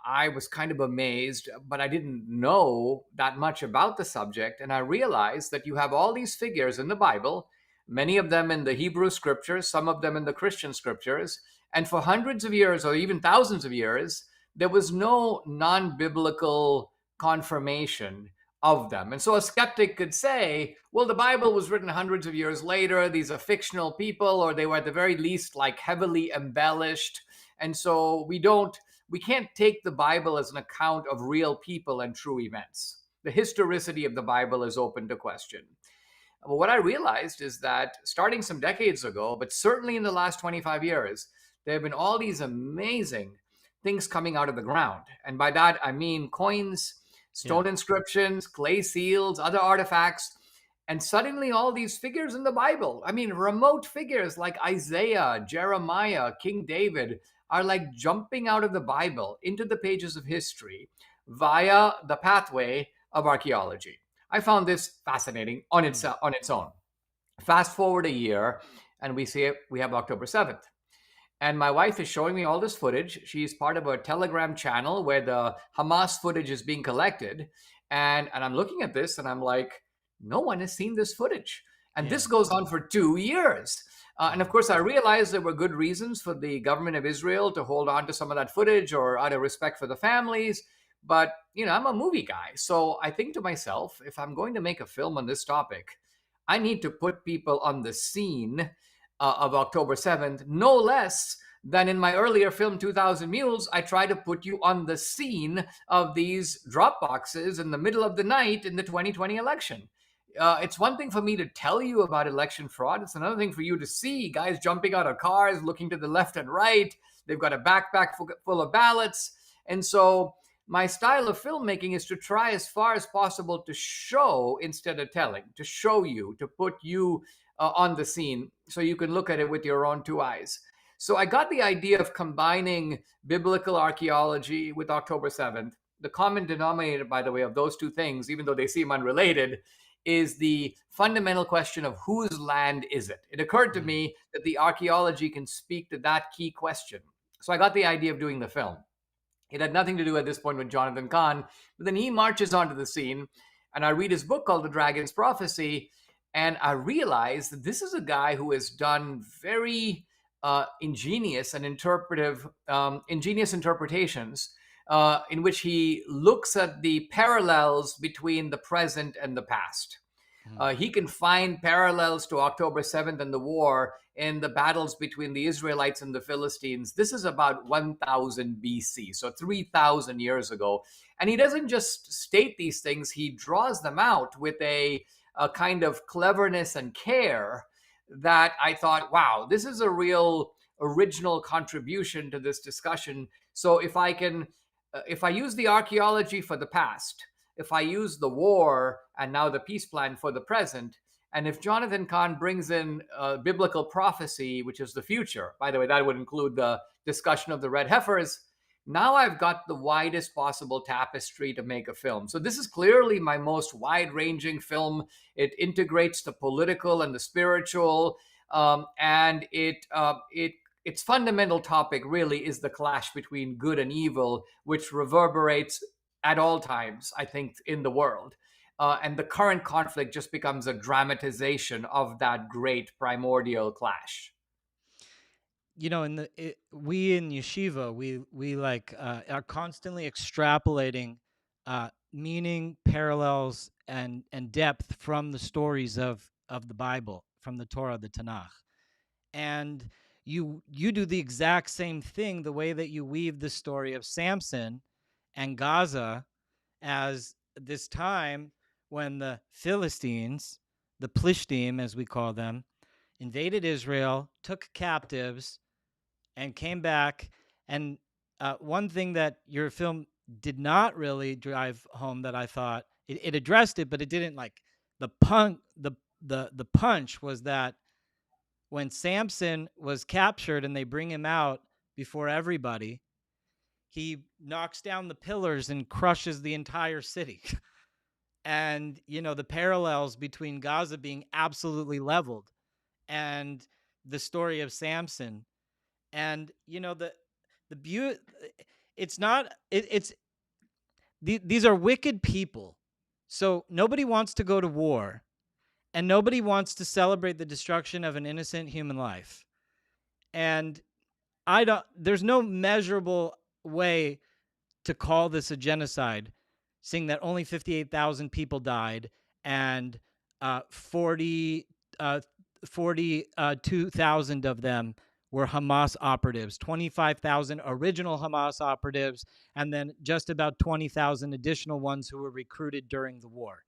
I was kind of amazed, but I didn't know that much about the subject. And I realized that you have all these figures in the Bible, many of them in the Hebrew scriptures, some of them in the Christian scriptures. And for hundreds of years, or even thousands of years, there was no non biblical confirmation of them. And so a skeptic could say, well, the Bible was written hundreds of years later. These are fictional people, or they were at the very least like heavily embellished. And so we can't take the Bible as an account of real people and true events. The historicity of the Bible is open to question. But what I realized is that starting some decades ago, but certainly in the last 25 years, there have been all these amazing things coming out of the ground. And by that, I mean coins, Yeah. stone inscriptions, clay seals, other artifacts. And suddenly, all these figures in the Bible, I mean, remote figures like Isaiah, Jeremiah, King David, are like jumping out of the Bible into the pages of history via the pathway of archaeology. I found this fascinating Mm. on its own. Fast forward a year, and we have October 7th. And my wife is showing me all this footage. She's part of a Telegram channel where the Hamas footage is being collected. And I'm looking at this and I'm like, no one has seen this footage. And Yeah. this goes on for 2 years. And of Wow. course, I realized there were good reasons for the government of Israel to hold on to some of that footage or out of respect for the families. But, I'm a movie guy. So I think to myself, if I'm going to make a film on this topic, I need to put people on the scene of October 7th, no less than in my earlier film, 2000 Mules. I try to put you on the scene of these drop boxes in the middle of the night in the 2020 election. It's one thing for me to tell you about election fraud. It's another thing for you to see guys jumping out of cars, looking to the left and right. They've got a backpack full of ballots. And so my style of filmmaking is to try as far as possible to show instead of telling, to show you, to put you on the scene so you can look at it with your own two eyes. So I got the idea of combining biblical archaeology with October 7th. The common denominator, by the way, of those two things, even though they seem unrelated, is the fundamental question of whose land is it? It occurred to Mm. me that the archaeology can speak to that key question. So I got the idea of doing the film. It had nothing to do at this point with Jonathan Kahn, but then he marches onto the scene, and I read his book called The Dragon's Prophecy, and I realize that this is a guy who has done very ingenious and ingenious interpretations in which he looks at the parallels between the present and the past. Mm. He can find parallels to October 7th and the war in the battles between the Israelites and the Philistines. This is about 1000 BC, so 3000 years ago. And he doesn't just state these things, he draws them out with a kind of cleverness and care that I thought, wow, this is a real original contribution to this discussion. So if I use the archaeology for the past, if I use the war and now the peace plan for the present, and if Jonathan Kahn brings in biblical prophecy, which is the future, by the way, that would include the discussion of the red heifers, now I've got the widest possible tapestry to make a film. So this is clearly my most wide-ranging film. It integrates the political and the spiritual, and its fundamental topic really is the clash between good and evil, which reverberates at all times, I think, in the world. And the current conflict just becomes a dramatization of that great primordial clash. In we in yeshiva, we like are constantly extrapolating meaning, parallels, and depth from the stories of the Bible, from the Torah, the Tanakh. And you do the exact same thing, the way that you weave the story of Samson and Gaza as this time when the Philistines, the Plishtim as we call them, invaded Israel, took captives, and came back. And one thing that your film did not really drive home, that I thought it addressed it, but it didn't, like, the punch was that when Samson was captured and they bring him out before everybody, he knocks down the pillars and crushes the entire city. And the parallels between Gaza being absolutely leveled and the story of Samson. And the beauty, it's not it's these are wicked people. So nobody wants to go to war, and nobody wants to celebrate the destruction of an innocent human life. And there's no measurable way to call this a genocide, seeing that only 58,000 people died, and 42,000 of them were Hamas operatives, 25,000 original Hamas operatives, and then just about 20,000 additional ones who were recruited during the war,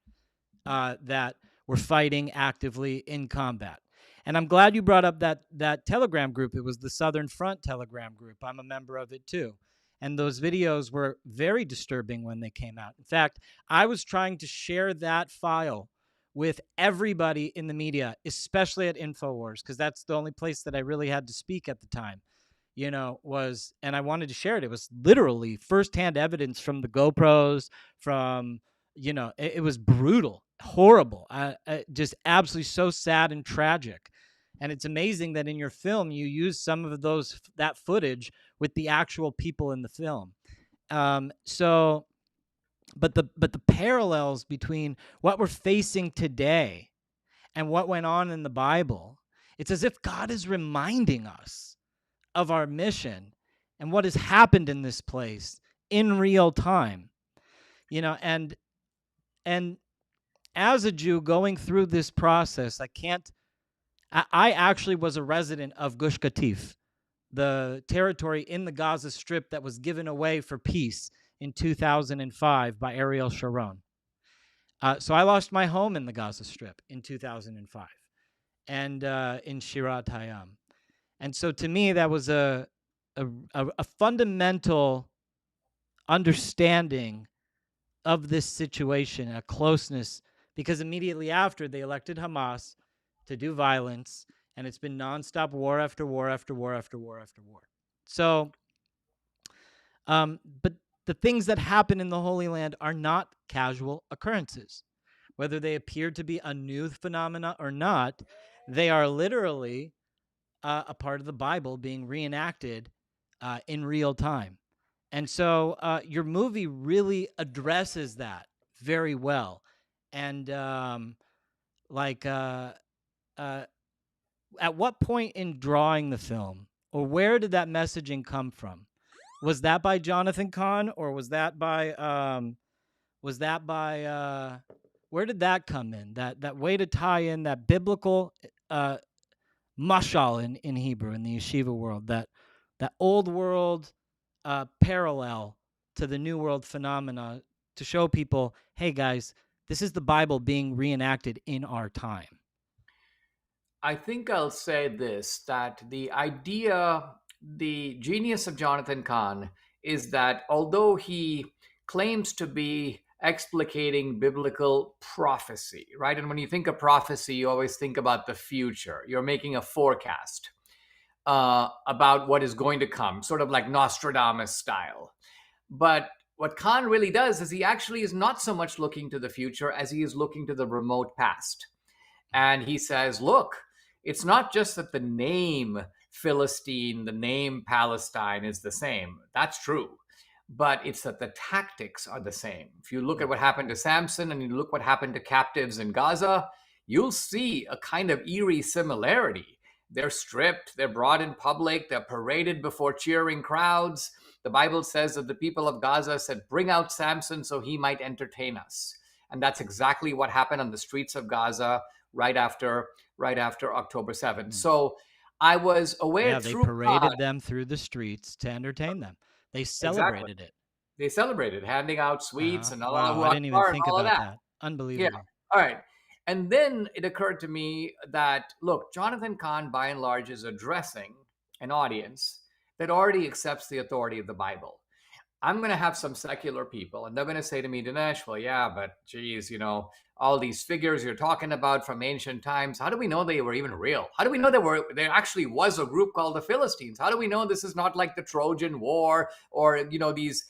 that were fighting actively in combat. And I'm glad you brought up that Telegram group. It was the Southern Front Telegram group. I'm a member of it too. And those videos were very disturbing when they came out. In fact, I was trying to share that file with everybody in the media, especially at InfoWars, because that's the only place that I really had to speak at the time. And I wanted to share it. It was literally firsthand evidence from the GoPros, from, it was brutal, horrible, just absolutely so sad and tragic. And it's amazing that in your film you use some of that footage with the actual people in the film. So, but the parallels between what we're facing today and what went on in the Bible, it's as if God is reminding us of our mission and what has happened in this place in real time. And as a Jew going through this process, I actually was a resident of Gush Katif, the territory in the Gaza Strip that was given away for peace in 2005 by Ariel Sharon. So I lost my home in the Gaza Strip in 2005, and in Shirat Hayam. And so to me, that was a fundamental understanding of this situation, a closeness, because immediately after they elected Hamas to do violence, and it's been nonstop war after war after war after war after war. So, but the things that happen in the Holy Land are not casual occurrences. Whether they appear to be a new phenomena or not, they are literally a part of the Bible being reenacted in real time. And so your movie really addresses that very well. And like, at what point in drawing the film, or where did that messaging come from? Was that by Jonathan Kahn, or was that by where did that come in? That way to tie in that biblical mashal in Hebrew, in the yeshiva world, that old world parallel to the new world phenomena, to show people, hey guys, this is the Bible being reenacted in our time. I think I'll say this, that the genius of Jonathan Kahn is that although he claims to be explicating biblical prophecy, right? And when you think of prophecy, you always think about the future. You're making a forecast about what is going to come, sort of like Nostradamus style. But what Kahn really does is he actually is not so much looking to the future as he is looking to the remote past. And he says, look, it's not just that the name Philistine, the name Palestine is the same. That's true. But it's that the tactics are the same. If you look at what happened to Samson and you look what happened to captives in Gaza, you'll see a kind of eerie similarity. They're stripped, they're brought in public, they're paraded before cheering crowds. The Bible says that the people of Gaza said, "Bring out Samson so he might entertain us." And that's exactly what happened on the streets of Gaza right after October 7th. Mm. So I was aware Yeah, they through God. paraded them through the streets to entertain them. They Exactly. celebrated it. They celebrated, handing out sweets Uh-huh. and Wow, Allahu I didn't even Akbar and think all of about that. that. Yeah. Unbelievable. All right. And then it occurred to me that, look, Jonathan Kahn, by and large, is addressing an audience that already accepts the authority of the Bible. I'm going to have some secular people, and they're going to say to me, Dinesh, well, yeah, but geez, all these figures you're talking about from ancient times, how do we know they were even real? How do we know there actually was a group called the Philistines? How do we know this is not like the Trojan War or, these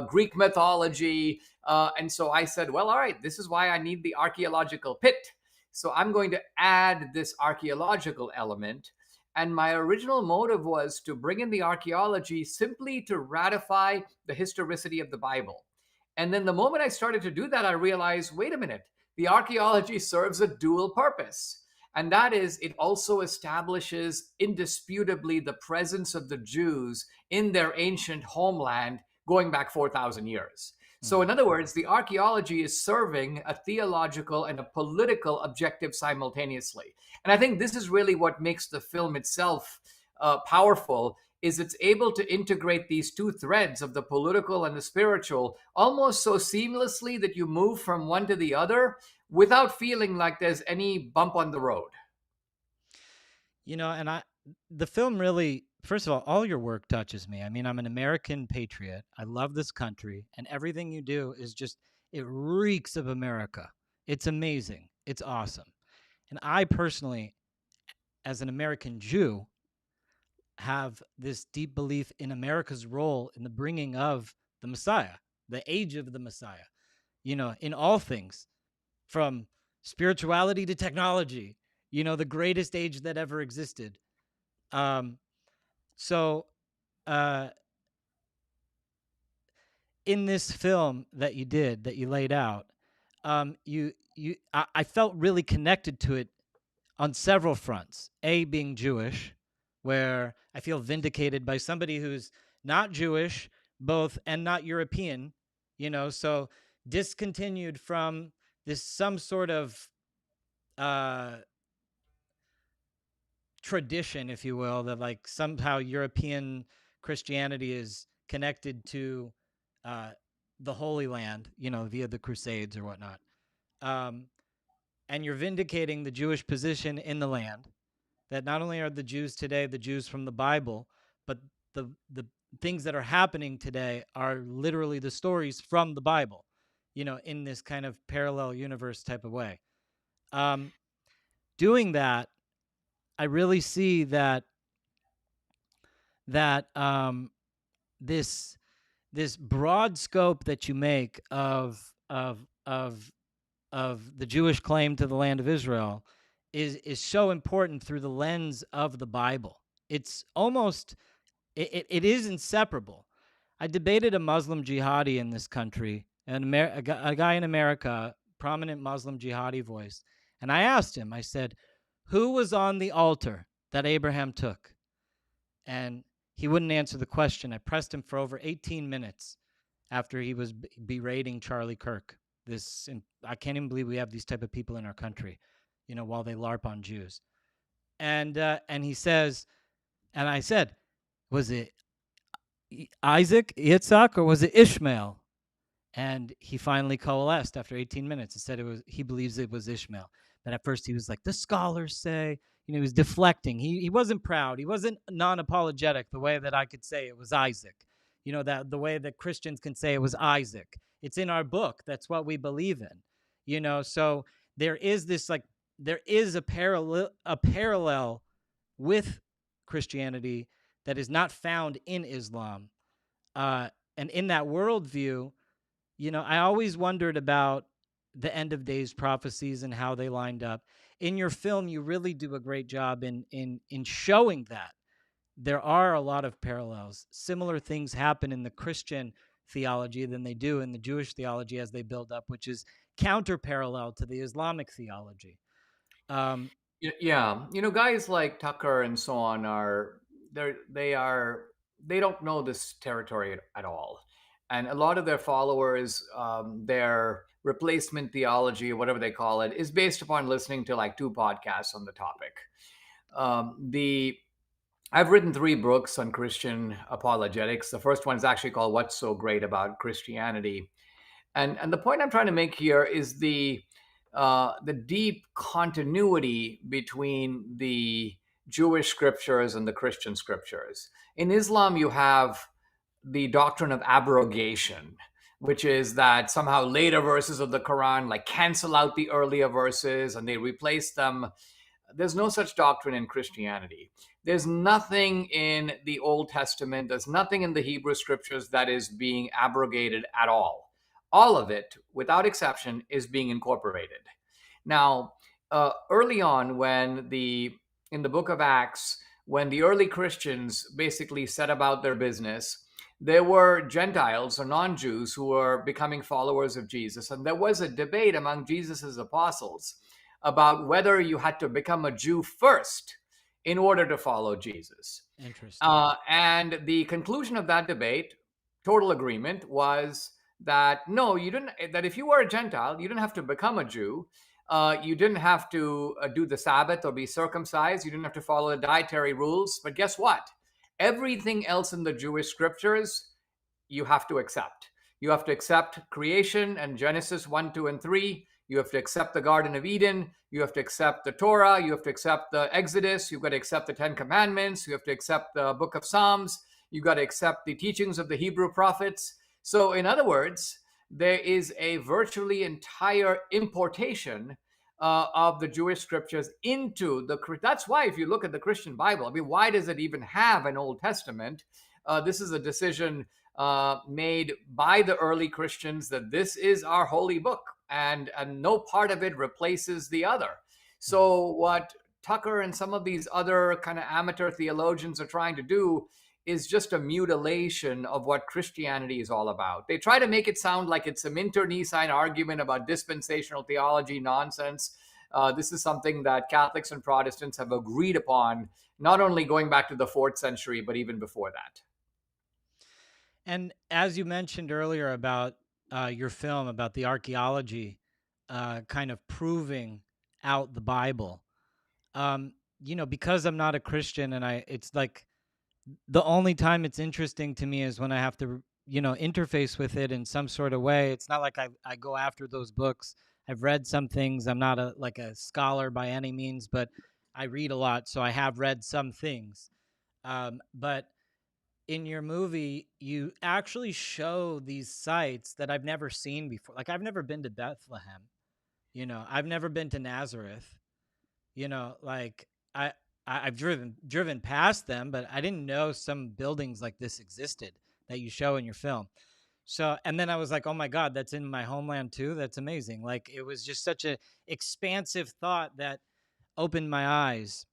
Greek mythology? And so I said, well, all right, this is why I need the archaeological pit. So I'm going to add this archaeological element. And my original motive was to bring in the archaeology simply to ratify the historicity of the Bible. And then the moment I started to do that, I realized, wait a minute, the archaeology serves a dual purpose. And that is, it also establishes indisputably the presence of the Jews in their ancient homeland going back 4,000 years. So, Mm. in other words, the archaeology is serving a theological and a political objective simultaneously. And I think this is really what makes the film itself powerful, is it's able to integrate these two threads of the political and the spiritual almost so seamlessly that you move from one to the other without feeling like there's any bump on the road. And the film really, first of all your work touches me. I mean, I'm an American patriot. I love this country, and everything you do is just, it reeks of America. It's amazing. It's awesome. And I personally, as an American Jew, have this deep belief in America's role in the bringing of the Messiah, the age of the Messiah, in all things, from spirituality to technology, the greatest age that ever existed. Um, so, uh, in this film that you laid out, I felt really connected to it on several fronts. A, being Jewish, where I feel vindicated by somebody who's not Jewish, both, and not European, so discontinued from this some sort of uh, tradition, if you will, that like somehow European Christianity is connected to uh, the Holy Land, via the Crusades or whatnot. Um, and you're vindicating the Jewish position in the land, that not only are the Jews today the Jews from the Bible, but the things that are happening today are literally the stories from the Bible, in this kind of parallel universe type of way. Um, Doing that, I really see that this this broad scope that you make of the Jewish claim to the land of Israel is so important through the lens of the Bible. It's almost it is inseparable. I debated a Muslim jihadi in this country, a guy in America, prominent Muslim jihadi voice, and I asked him. I said, "Who was on the altar that Abraham took?" And he wouldn't answer the question. I pressed him for over 18 minutes after he was berating Charlie Kirk. I can't even believe we have these type of people in our country, while they LARP on Jews. And he says, and I said, was it Isaac, Yitzhak, or was it Ishmael? And he finally coalesced after 18 minutes and said he believes it was Ishmael. But at first he was like, the scholars say, he was deflecting. He wasn't proud. He wasn't non-apologetic the way that I could say it was Isaac. That the way that Christians can say it was Isaac. It's in our book. That's what we believe in. So there is this there is a parallel with Christianity that is not found in Islam. And in that worldview, I always wondered about the end of days prophecies and how they lined up. In your film, you really do a great job in showing that there are a lot of parallels. Similar things happen in the Christian theology than they do in the Jewish theology as they build up, which is counter parallel to the Islamic theology. Yeah, guys like Tucker and so on they don't know this territory at all, and a lot of their followers, their replacement theology, or whatever they call it, is based upon listening to like two podcasts on the topic. The I've written three books on Christian apologetics. The first one is actually called "What's So Great About Christianity," and the point I'm trying to make here is the deep continuity between the Jewish scriptures and the Christian scriptures. In Islam, you have the doctrine of abrogation, which is that somehow later verses of the Quran like cancel out the earlier verses and they replace them. There's no such doctrine in Christianity. There's nothing in the Old Testament, there's nothing in the Hebrew scriptures that is being abrogated at all. All of it, without exception, is being incorporated. Now, early on, in the book of Acts, when the early Christians basically set about their business, there were Gentiles or non Jews who were becoming followers of Jesus. And there was a debate among Jesus's apostles about whether you had to become a Jew first in order to follow Jesus. Interesting. And the conclusion of that debate, total agreement, was that no, you didn't. That if you were a Gentile, you didn't have to become a Jew. You didn't have to do the Sabbath or be circumcised. You didn't have to follow the dietary rules. But guess what? Everything else in the Jewish scriptures you have to accept. You have to accept creation and Genesis 1, 2, and 3. You have to accept the Garden of Eden. You have to accept the Torah. You have to accept the Exodus. You've got to accept the Ten Commandments. You have to accept the book of Psalms. You've got to accept the teachings of the Hebrew prophets. So, in other words, there is a virtually entire importation of the Jewish scriptures into the. That's why, if you look at the Christian Bible, I mean, why does it even have an Old Testament? This is a decision made by the early Christians that this is our holy book, and no part of it replaces the other. Mhm. So what Tucker and some of these other kind of amateur theologians are trying to do is just a mutilation of what Christianity is all about. They try to make it sound like it's some internecine argument about dispensational theology nonsense. This is something that Catholics and Protestants have agreed upon, not only going back to the fourth century, but even before that. And as you mentioned earlier about your film about the archaeology kind of proving out the Bible, because I'm not a Christian and it's like the only time it's interesting to me is when I have to, interface with it in some sort of way. It's not like I go after those books. I've read some things. I'm not like a scholar by any means, but I read a lot, so I have read some things. But in your movie, you actually show these sites that I've never seen before. Like I've never been to Bethlehem. I've never been to Nazareth. Like I I've driven past them, but I didn't know some buildings like this existed that you show in your film. So, and then I was like, oh my God, that's in my homeland too. That's amazing. Like it was just such a expansive thought that opened my eyes.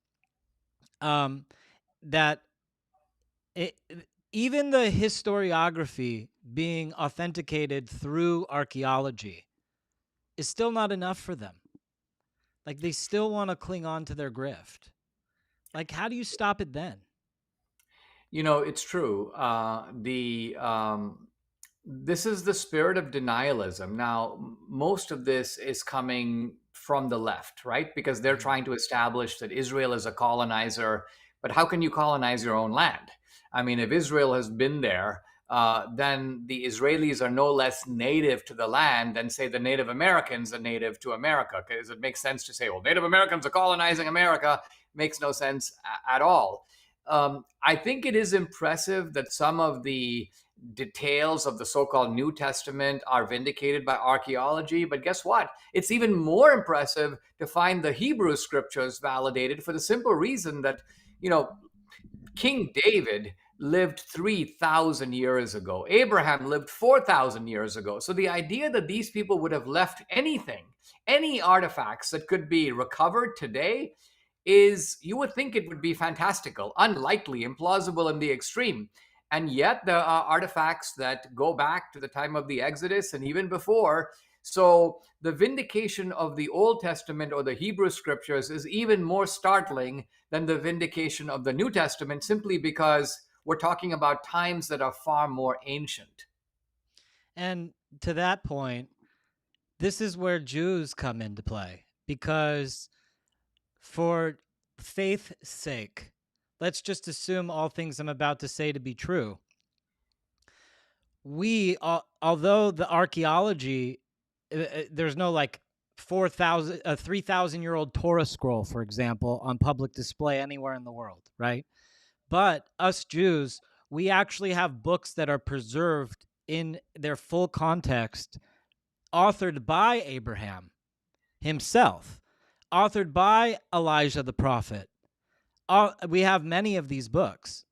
Um, that it, even the historiography being authenticated through archaeology is still not enough for them. Like they still want to cling on to their grift. Like, how do you stop it then? It's true. The This is the spirit of denialism. Now, most of this is coming from the left, right? Because they're Mhm. trying to establish that Israel is a colonizer. But how can you colonize your own land? I mean, if Israel has been there, then the Israelis are no less native to the land than, say, the Native Americans are native to America. Because it makes sense to say, well, Native Americans are colonizing America. Makes no sense at all. I think it is impressive that some of the details of the so-called New Testament are vindicated by archaeology. But guess what? It's even more impressive to find the Hebrew scriptures validated for the simple reason that, you know, King David lived 3,000 years ago. Abraham lived 4,000 years ago. So the idea that these people would have left anything, any artifacts that could be recovered today, is, you would think it would be fantastical, unlikely, implausible in the extreme. And yet there are artifacts that go back to the time of the Exodus and even before. So the vindication of the Old Testament or the Hebrew scriptures is even more startling than the vindication of the New Testament, simply because we're talking about times that are far more ancient. And to that point, this is where Jews come into play because for faith's sake, let's just assume all things I'm about to say to be true. Although the archaeology, there's no like 3,000-year-old Torah scroll, for example, on public display anywhere in the world, right? But us Jews, we actually have books that are preserved in their full context, authored by Abraham himself, authored by Elijah the prophet. We have many of these books.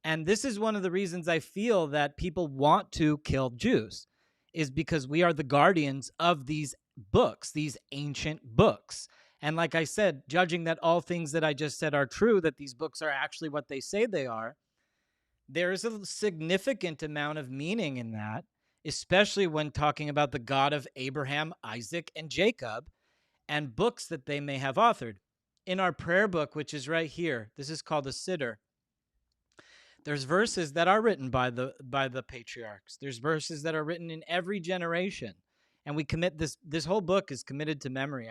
And this is one of the reasons I feel that people want to kill Jews, is because we are the guardians of these books, these ancient books. And like I said, judging that all things that I just said are true, that these books are actually what they say they are, there is a significant amount of meaning in that, especially when talking about the God of Abraham, Isaac, and Jacob, and books that they may have authored. In our prayer book, which is right here, this is called the Siddur. There's verses that are written by the patriarchs. There's verses that are written in every generation, and we commit this whole book is committed to memory.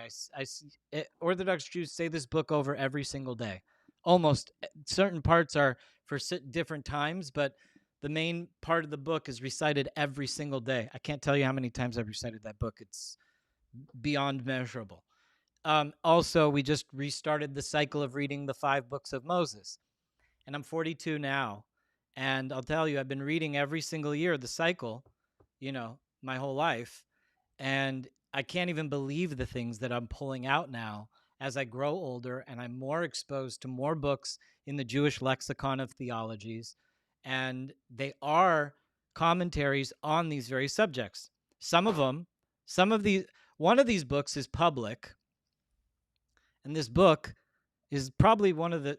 Orthodox Jews say this book over every single day. Almost certain parts are for different times, but the main part of the book is recited every single day. I can't tell you how many times I've recited that book. It's beyond measurable. Also, we just restarted the cycle of reading the 5 books of Moses, and I'm 42 now. And I'll tell you, I've been reading every single year the cycle, my whole life. And I can't even believe the things that I'm pulling out now as I grow older and I'm more exposed to more books in the Jewish lexicon of theologies. And they are commentaries on these very subjects. Some of these, one of these books is public. And this book is probably one of the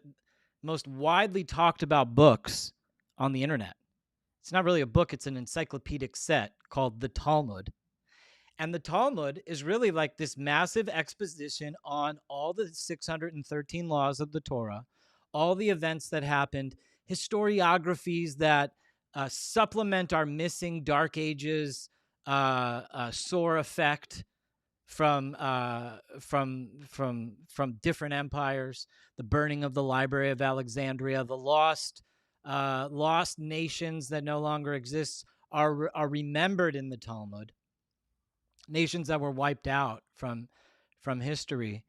most widely talked about books on the internet. It's not really a book, it's an encyclopedic set called the Talmud. And the Talmud is really like this massive exposition on all the 613 laws of the Torah, all the events that happened, historiographies that supplement our missing Dark Ages sore effect from different empires, the burning of the Library of Alexandria, the lost nations that no longer exist are remembered in the Talmud, nations that were wiped out from history.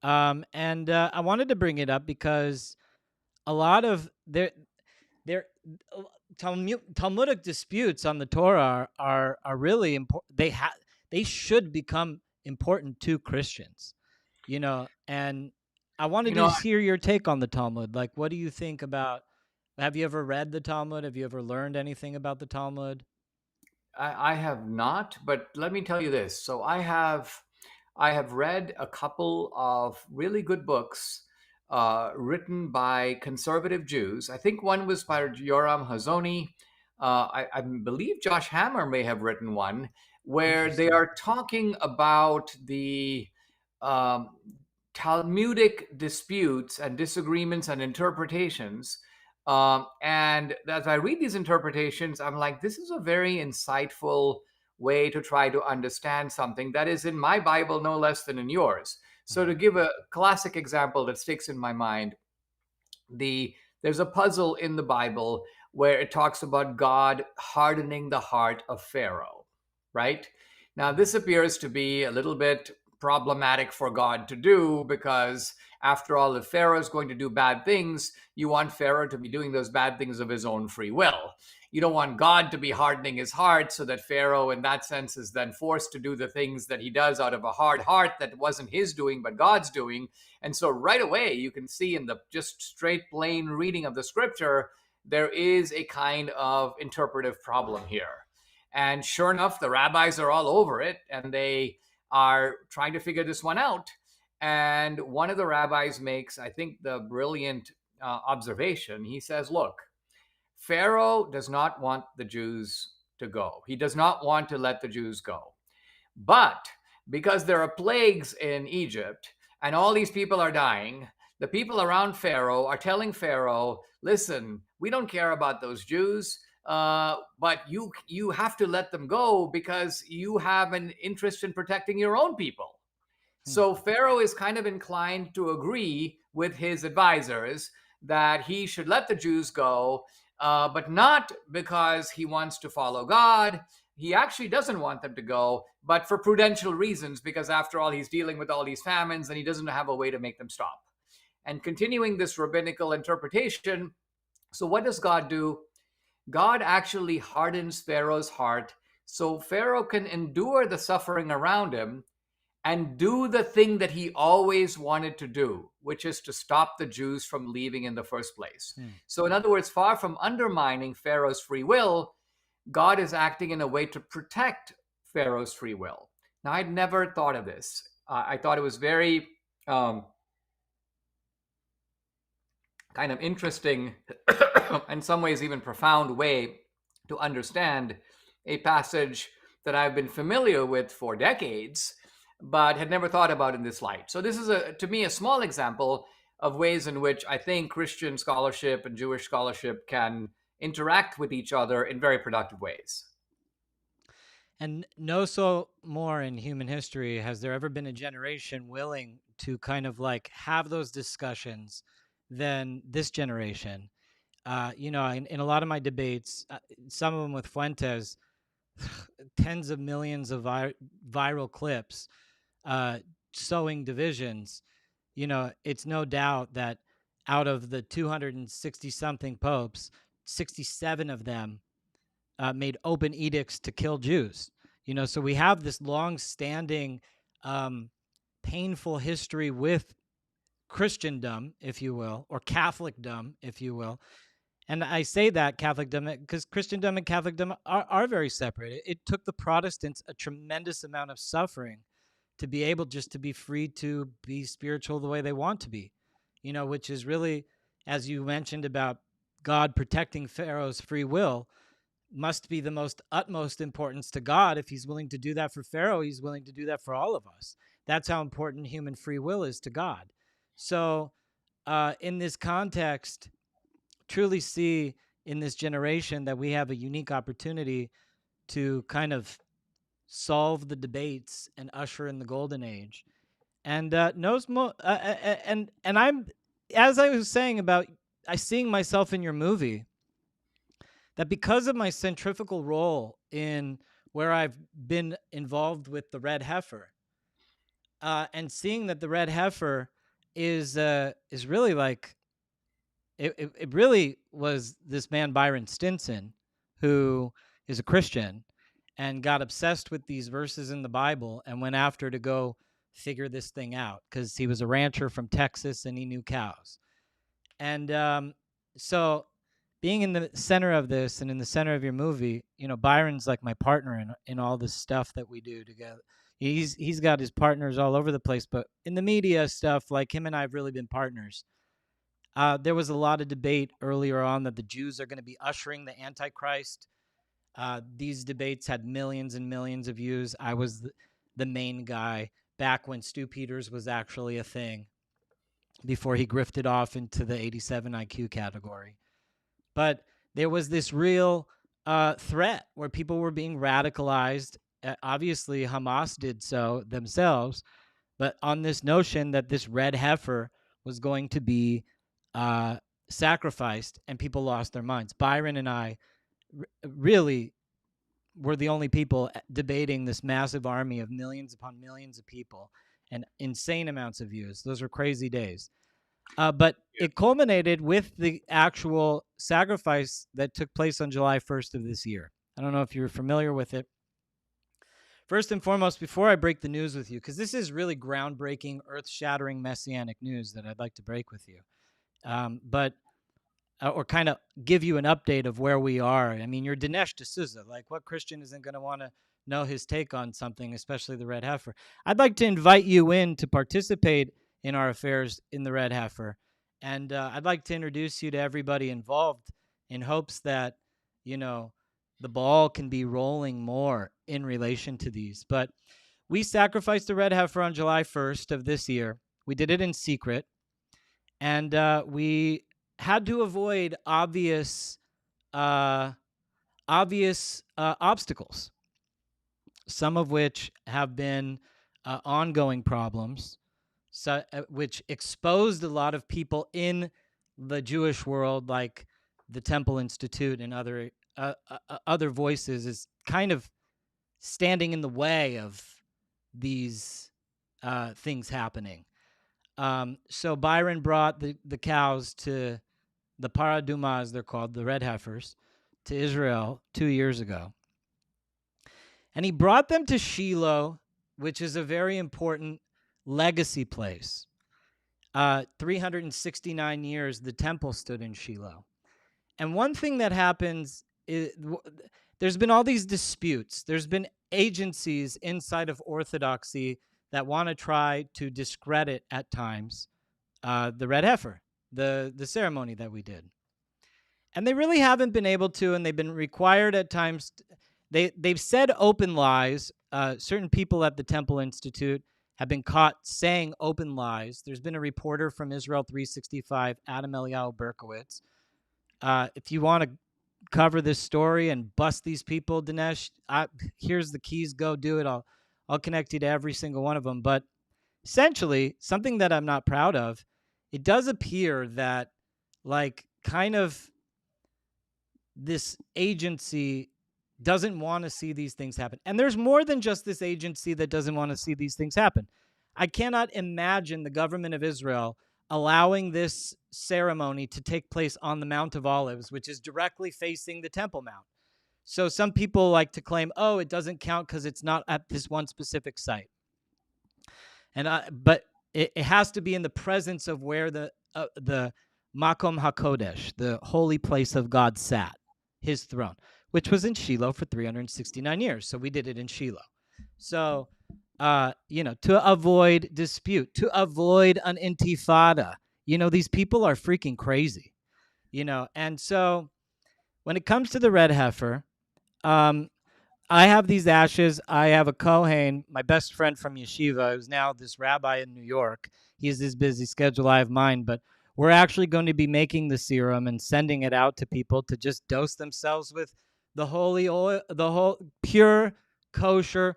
And I wanted to bring it up because a lot of their Talmudic disputes on the Torah are really important. They should become important to Christians, and I wanted You to know, just hear your take on the Talmud. Like, what do you think about? Have you ever read the Talmud? Have you ever learned anything about the Talmud? I have not, but let me tell you this. So I have read a couple of really good books written by conservative Jews. I think one was by Yoram Hazony. I believe Josh Hammer may have written one where they Interesting. are talking about the um, Talmudic disputes and disagreements and interpretations. And as I read these interpretations, I'm like, this is a very insightful way to try to understand something that is in my Bible no less than in yours. So, to Mhm. give a classic example that sticks in my mind, the there's a puzzle in the Bible where it talks about God hardening the heart of Pharaoh, right? Now, this Mhm. appears to be a little bit problematic for God to do because, after all, if Pharaoh is going to do bad things, you want Pharaoh to be doing those bad things of his own free will. You don't want God to be hardening his heart so that Pharaoh, in that sense, is then forced to do the things that he does out of a hard heart that wasn't his doing, but God's doing. And so right away, you can see in the just straight, plain reading of the scripture, there is a kind of interpretive problem here. And sure enough, the rabbis are all over it and they are trying to figure this one out. And one of the rabbis makes, I think, the brilliant observation. He says, look, Pharaoh does not want the Jews to go. He does not want to let the Jews go. But because there are plagues in Egypt and all these people are dying, the people around Pharaoh are telling Pharaoh, listen, we don't care about those Jews. But you have to let them go because you have an interest in protecting your own people. Hmm. So Pharaoh is kind of inclined to agree with his advisors that he should let the Jews go, but not because he wants to follow God. He actually doesn't want them to go, but for prudential reasons, because after all, he's dealing with all these famines and he doesn't have a way to make them stop. And continuing this rabbinical interpretation, so what does God do? God actually hardens Pharaoh's heart so Pharaoh can endure the suffering around him and do the thing that he always wanted to do, which is to stop the Jews from leaving in the first place. Hmm. So, in other words, far from undermining Pharaoh's free will, God is acting in a way to protect Pharaoh's free will. Now, I'd never thought of this. I thought it was very um, kind of interesting, in some ways, even profound way to understand a passage that I've been familiar with for decades, but had never thought about in this light. So this is to me, a small example of ways in which I think Christian scholarship and Jewish scholarship can interact with each other in very productive ways. And no so more in human history has there ever been a generation willing to kind of like have those discussions than this generation. In a lot of my debates, some of them with Fuentes, tens of millions of viral clips, uh, sowing divisions. It's no doubt that out of the 260 something popes, 67 of them made open edicts to kill Jews. So we have this long-standing, um, painful history with Christendom, if you will, or Catholicdom, if you will. And I say that Catholicdom because Christendom and Catholicdom are very separate. It took the Protestants a tremendous amount of suffering to be able just to be free to be spiritual the way they want to be, which is really, as you mentioned about God protecting Pharaoh's free will, must be the most utmost importance to God. If he's willing to do that for Pharaoh, he's willing to do that for all of us. That's how important human free will is to God. So, in this context, truly see in this generation that we have a unique opportunity to kind of solve the debates and usher in the golden age. And and I'm, as I was saying about I seeing myself in your movie, that because of my centrifugal role in where I've been involved with the red heifer, and seeing that the red heifer is really like it really was this man Byron Stinson, who is a Christian and got obsessed with these verses in the Bible and went after to go figure this thing out because he was a rancher from Texas and he knew cows. And so being in the center of this and in the center of your movie, Byron's like my partner in all this stuff that we do together. He's got his partners all over the place, but in the media stuff, like him and I have really been partners. There was a lot of debate earlier on that the Jews are going to be ushering the Antichrist. These debates had millions and millions of views. I was the main guy back when Stu Peters was actually a thing before he grifted off into the 87 IQ category. But there was this real threat where people were being radicalized. Obviously, Hamas did so themselves, but on this notion that this red heifer was going to be uh, sacrificed, and people lost their minds. Byron and I really were the only people debating this massive army of millions upon millions of people and insane amounts of views. Those were crazy days. But Yeah. it culminated with the actual sacrifice that took place on July 1st of this year. I don't know if you're familiar with it. First and foremost, before I break the news with you, because this is really groundbreaking, earth shattering messianic news that I'd like to break with you. But or kind of give you an update of where we are. I mean, you're Dinesh D'Souza. Like, what Christian isn't going to want to know his take on something, especially the red heifer? I'd like to invite you in to participate in our affairs in the red heifer. And I'd like to introduce you to everybody involved in hopes that, you know, the ball can be rolling more in relation to these. But We sacrificed the red heifer on July 1st of this year. We did it in secret, and we had to avoid uh, obvious obstacles, some of which have been ongoing problems, which exposed a lot of people in the Jewish world, like the Temple Institute and other voices, is kind of standing in the way of these things happening. So Byron brought the cows to the paradumas, they're called, the red heifers, to Israel 2 years ago. And he brought them to Shiloh, which is a very important legacy place. 369 years the temple stood in Shiloh. And one thing that happens is there's been all these disputes. There's been agencies inside of Orthodoxy that want to try to discredit at times the red heifer, the ceremony that we did. And they really haven't been able to, and they've been required at times. They've said open lies. Certain people at the Temple Institute have been caught saying open lies. There's been a reporter from Israel 365, Adam Eliyahu Berkowitz. If you want to cover this story and bust these people, Dinesh, here's the keys. Go do it. I'll connect you to every single one of them. But essentially, something that I'm not proud of, it does appear that, like, kind of this agency doesn't want to see these things happen. And there's more than just this agency that doesn't want to see these things happen. I cannot imagine the government of Israel allowing this ceremony to take place on the Mount of Olives, which is directly facing the Temple Mount. So some people like to claim, oh, it doesn't count because it's not at this one specific site. But it has to be in the presence of where the Makom HaKodesh, the holy place of God, sat, his throne, which was in Shiloh for 369 years. So we did it in Shiloh. So, to avoid dispute, to avoid an intifada. These people are freaking crazy, And so when it comes to the red heifer, I have these ashes. I have a Kohen, my best friend from yeshiva, who's now this rabbi in New York. He has his busy schedule. I have mine, but we're actually going to be making the serum and sending it out to people to just dose themselves with the holy oil, the whole pure, kosher,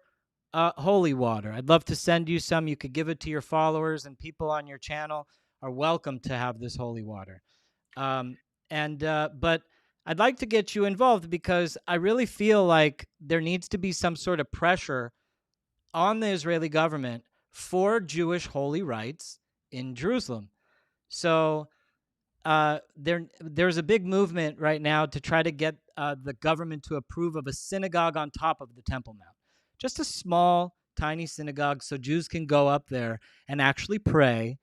holy water. I'd love to send you some. You could give it to your followers, and people on your channel are welcome to have this holy water. But I'd like to get you involved because I really feel like there needs to be some sort of pressure on the Israeli government for Jewish holy rites in Jerusalem. So there's a big movement right now to try to get the government to approve of a synagogue on top of the Temple Mount. Just a small, tiny synagogue so Jews can go up there and actually pray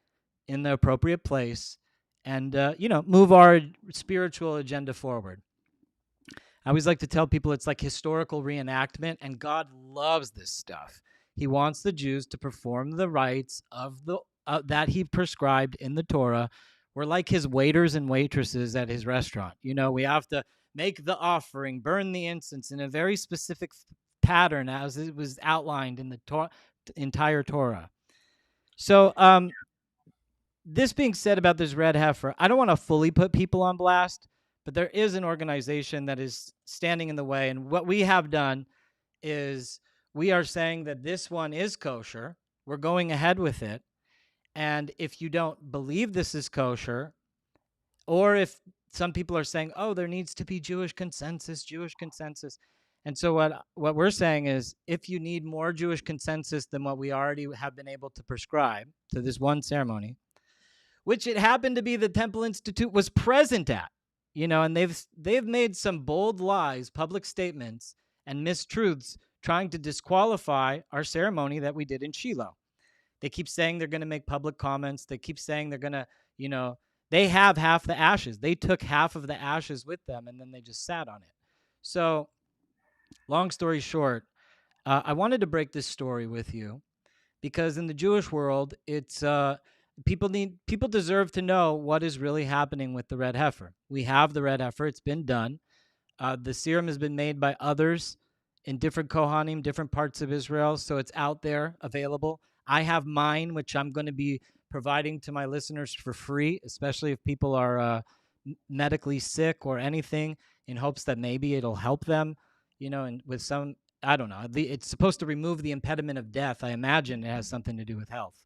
in the appropriate place and, move our spiritual agenda forward. I always like to tell people it's like historical reenactment, and God loves this stuff. He wants the Jews to perform the rites of that he prescribed in the Torah. We're like his waiters and waitresses at his restaurant. We have to make the offering, burn the incense in a very specific pattern as it was outlined in the entire Torah. So, this being said about this red heifer, I don't want to fully put people on blast, but there is an organization that is standing in the way. And what we have done is we are saying that this one is kosher. We're going ahead with it. And if you don't believe this is kosher, or if some people are saying, oh, there needs to be Jewish consensus. And so what we're saying is, if you need more Jewish consensus than what we already have been able to prescribe to this one ceremony, which it happened to be the Temple Institute was present at, and they've made some bold lies, public statements, and mistruths trying to disqualify our ceremony that we did in Shiloh. They keep saying they're going to make public comments. They keep saying they're going to, they have half the ashes. They took half of the ashes with them, and then they just sat on it. So long story short, I wanted to break this story with you because in the Jewish world, it's people deserve to know what is really happening with the red heifer. We have the red heifer. It's been done. The serum has been made by others in different Kohanim, different parts of Israel. So it's out there available. I have mine, which I'm going to be providing to my listeners for free, especially if people are medically sick or anything, in hopes that maybe it'll help them, and with some, I don't know. It's supposed to remove the impediment of death. I imagine it has something to do with health.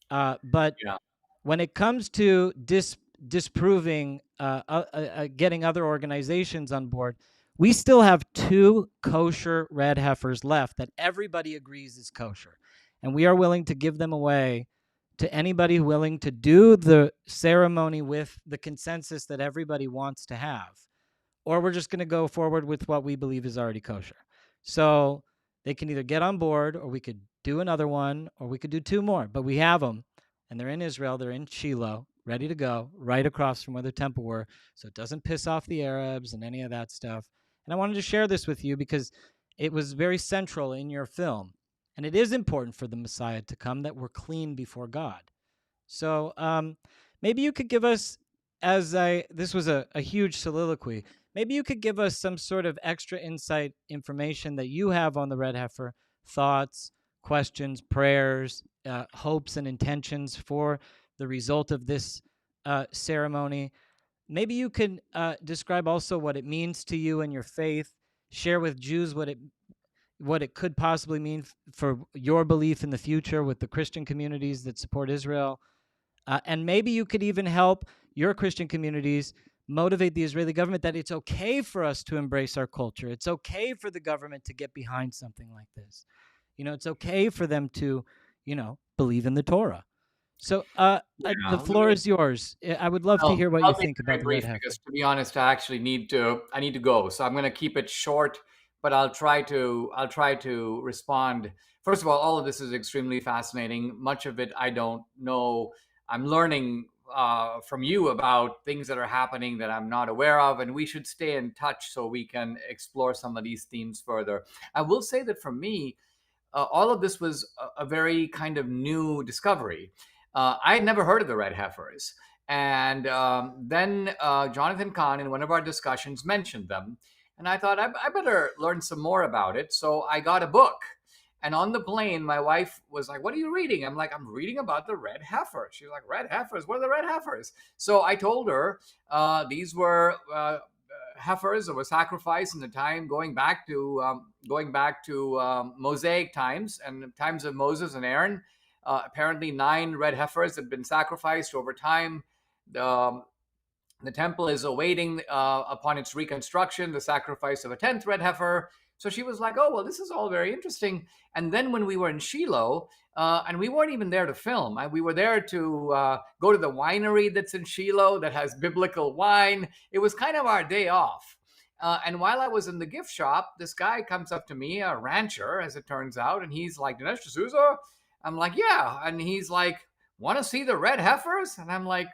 But Yeah. when it comes to disproving getting other organizations on board, we still have two kosher red heifers left that everybody agrees is kosher, and we are willing to give them away to anybody willing to do the ceremony with the consensus that everybody wants to have, or we're just going to go forward with what we believe is already kosher. So they can either get on board, or we could do another one, or we could do two more. But we have them, and they're in Israel. They're in Shiloh, ready to go, right across from where the temple were, so it doesn't piss off the Arabs and any of that stuff. And I wanted to share this with you because it was very central in your film. And it is important for the Messiah to come that we're clean before God. So maybe you could give us, this was a huge soliloquy, maybe you could give us some sort of extra insight information that you have on the red heifer, thoughts, questions, prayers, hopes, and intentions for the result of this ceremony. Maybe you can describe also what it means to you and your faith, share with Jews what it could possibly mean for your belief in the future with the Christian communities that support Israel. And maybe you could even help your Christian communities motivate the Israeli government that it's okay for us to embrace our culture. It's okay for the government to get behind something like this. It's okay for them to, believe in the Torah. So the Yeah. Let floor me. is yours. I would love to Well, hear what you I'll make think it about very the red brief heifer. because, to be honest, I need to go. So I'm going to keep it short, but I'll try to respond. First of all of this is extremely fascinating. Much of it I don't know. I'm learning from you about things that are happening that I'm not aware of, and we should stay in touch so we can explore some of these themes further. I will say that for me, all of this was a very kind of new discovery. I had never heard of the red heifers. And then Jonathan Kahn, in one of our discussions, mentioned them. And I thought, I better learn some more about it. So I got a book. And on the plane, my wife was like, "What are you reading?" I'm like, "I'm reading about the red heifer." She's like, "Red heifers? What are the red heifers?" So I told her these were heifers that were sacrificed in the time going back to Mosaic times and times of Moses and Aaron. Apparently, 9 red heifers had been sacrificed over time. Um, the temple is awaiting, upon its reconstruction, the sacrifice of a 10th red heifer. So she was like, "Oh, well, this is all very interesting." And then when we were in Shiloh, and we weren't even there to film, we were there to go to the winery that's in Shiloh that has biblical wine. It was kind of our day off. And while I was in the gift shop, this guy comes up to me, a rancher, as it turns out, and he's like, "Dinesh D'Souza?" I'm like, "Yeah." And he's like, "Want to see the red heifers?" And I'm like,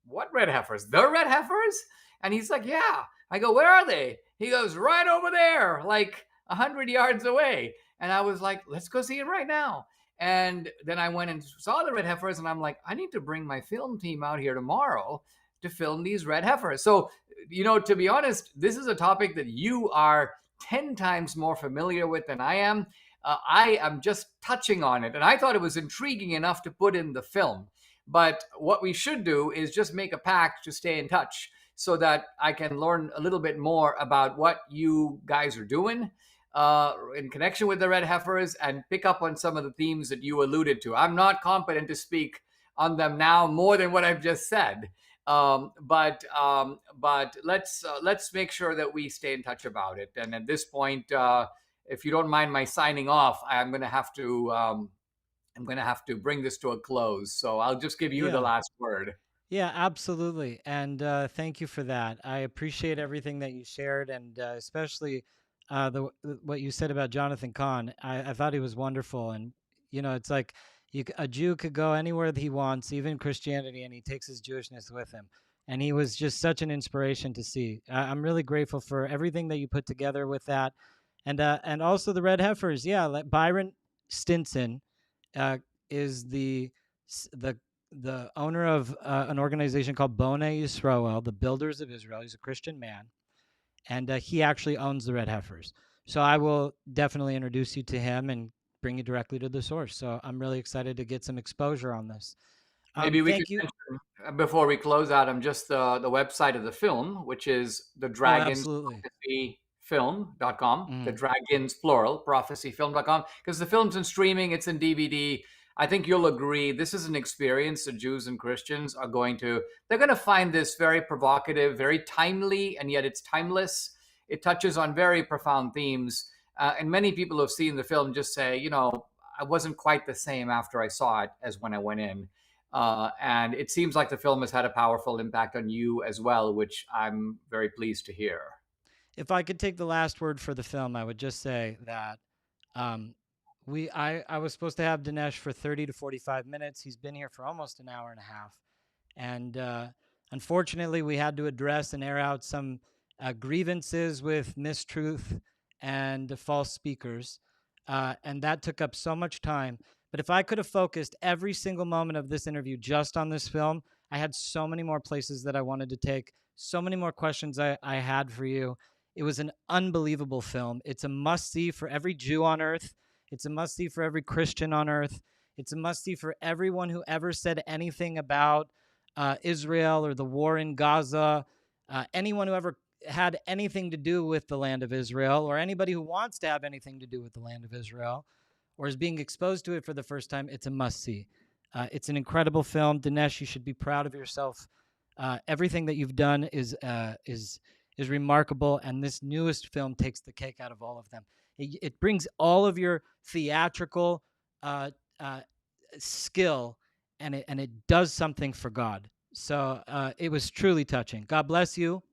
"What red heifers? The red heifers?" And he's like, "Yeah." I go, "Where are they?" He goes, "Right over there, like 100 yards away." And I was like, "Let's go see him right now." And then I went and saw the red heifers, and I'm like, "I need to bring my film team out here tomorrow to film these red heifers." So, to be honest, this is a topic that you are 10 times more familiar with than I am. I am just touching on it, and I thought it was intriguing enough to put in the film. But what we should do is just make a pact to stay in touch so that I can learn a little bit more about what you guys are doing in connection with the red heifers and pick up on some of the themes that you alluded to. I'm not competent to speak on them now more than what I've just said. But let's make sure that we stay in touch about it. And at this point, if you don't mind my signing off, I'm going to have to bring this to a close. So I'll just give you the Yeah. last word. Yeah, absolutely. And thank you for that. I appreciate everything that you shared, and especially what you said about Jonathan Kahn. I thought he was wonderful. And, it's like a Jew could go anywhere that he wants, even Christianity, and he takes his Jewishness with him. And he was just such an inspiration to see. I'm really grateful for everything that you put together with that. And also the Red Heifers. Yeah, like Byron Stinson is the the owner of an organization called Bonei Yisrael, the Builders of Israel. He's a Christian man, and he actually owns the red heifers. So I will definitely introduce you to him and bring you directly to the source. So I'm really excited to get some exposure on this. Maybe we could Thank you. mention before we close out, just the website of the film, which is the Oh, Dragons absolutely. Prophecyfilm.com, the Mm. Dragons plural prophecyfilm.com, because the film's in streaming, it's in DVD. I think you'll agree this is an experience that Jews and Christians are they're going to find this very provocative, very timely, and yet it's timeless. It touches on very profound themes. And many people who have seen the film just say, I wasn't quite the same after I saw it as when I went in. And it seems like the film has had a powerful impact on you as well, which I'm very pleased to hear. If I could take the last word for the film, I would just say that um, I was supposed to have Dinesh for 30 to 45 minutes. He's been here for almost an hour and a half. And unfortunately, we had to address and air out some grievances with mistruth and false speakers. And that took up so much time. But if I could have focused every single moment of this interview just on this film, I had so many more places that I wanted to take, so many more questions I had for you. It was an unbelievable film. It's a must see for every Jew on earth. It's a must see for every Christian on earth. It's a must see for everyone who ever said anything about Israel or the war in Gaza, anyone who ever had anything to do with the land of Israel, or anybody who wants to have anything to do with the land of Israel, or is being exposed to it for the first time, it's a must see. It's an incredible film. Dinesh, you should be proud of yourself. Everything that you've done is remarkable, and this newest film takes the cake out of all of them. It brings all of your theatrical uh, uh, skill, and it does something for God. So it was truly touching. God bless you.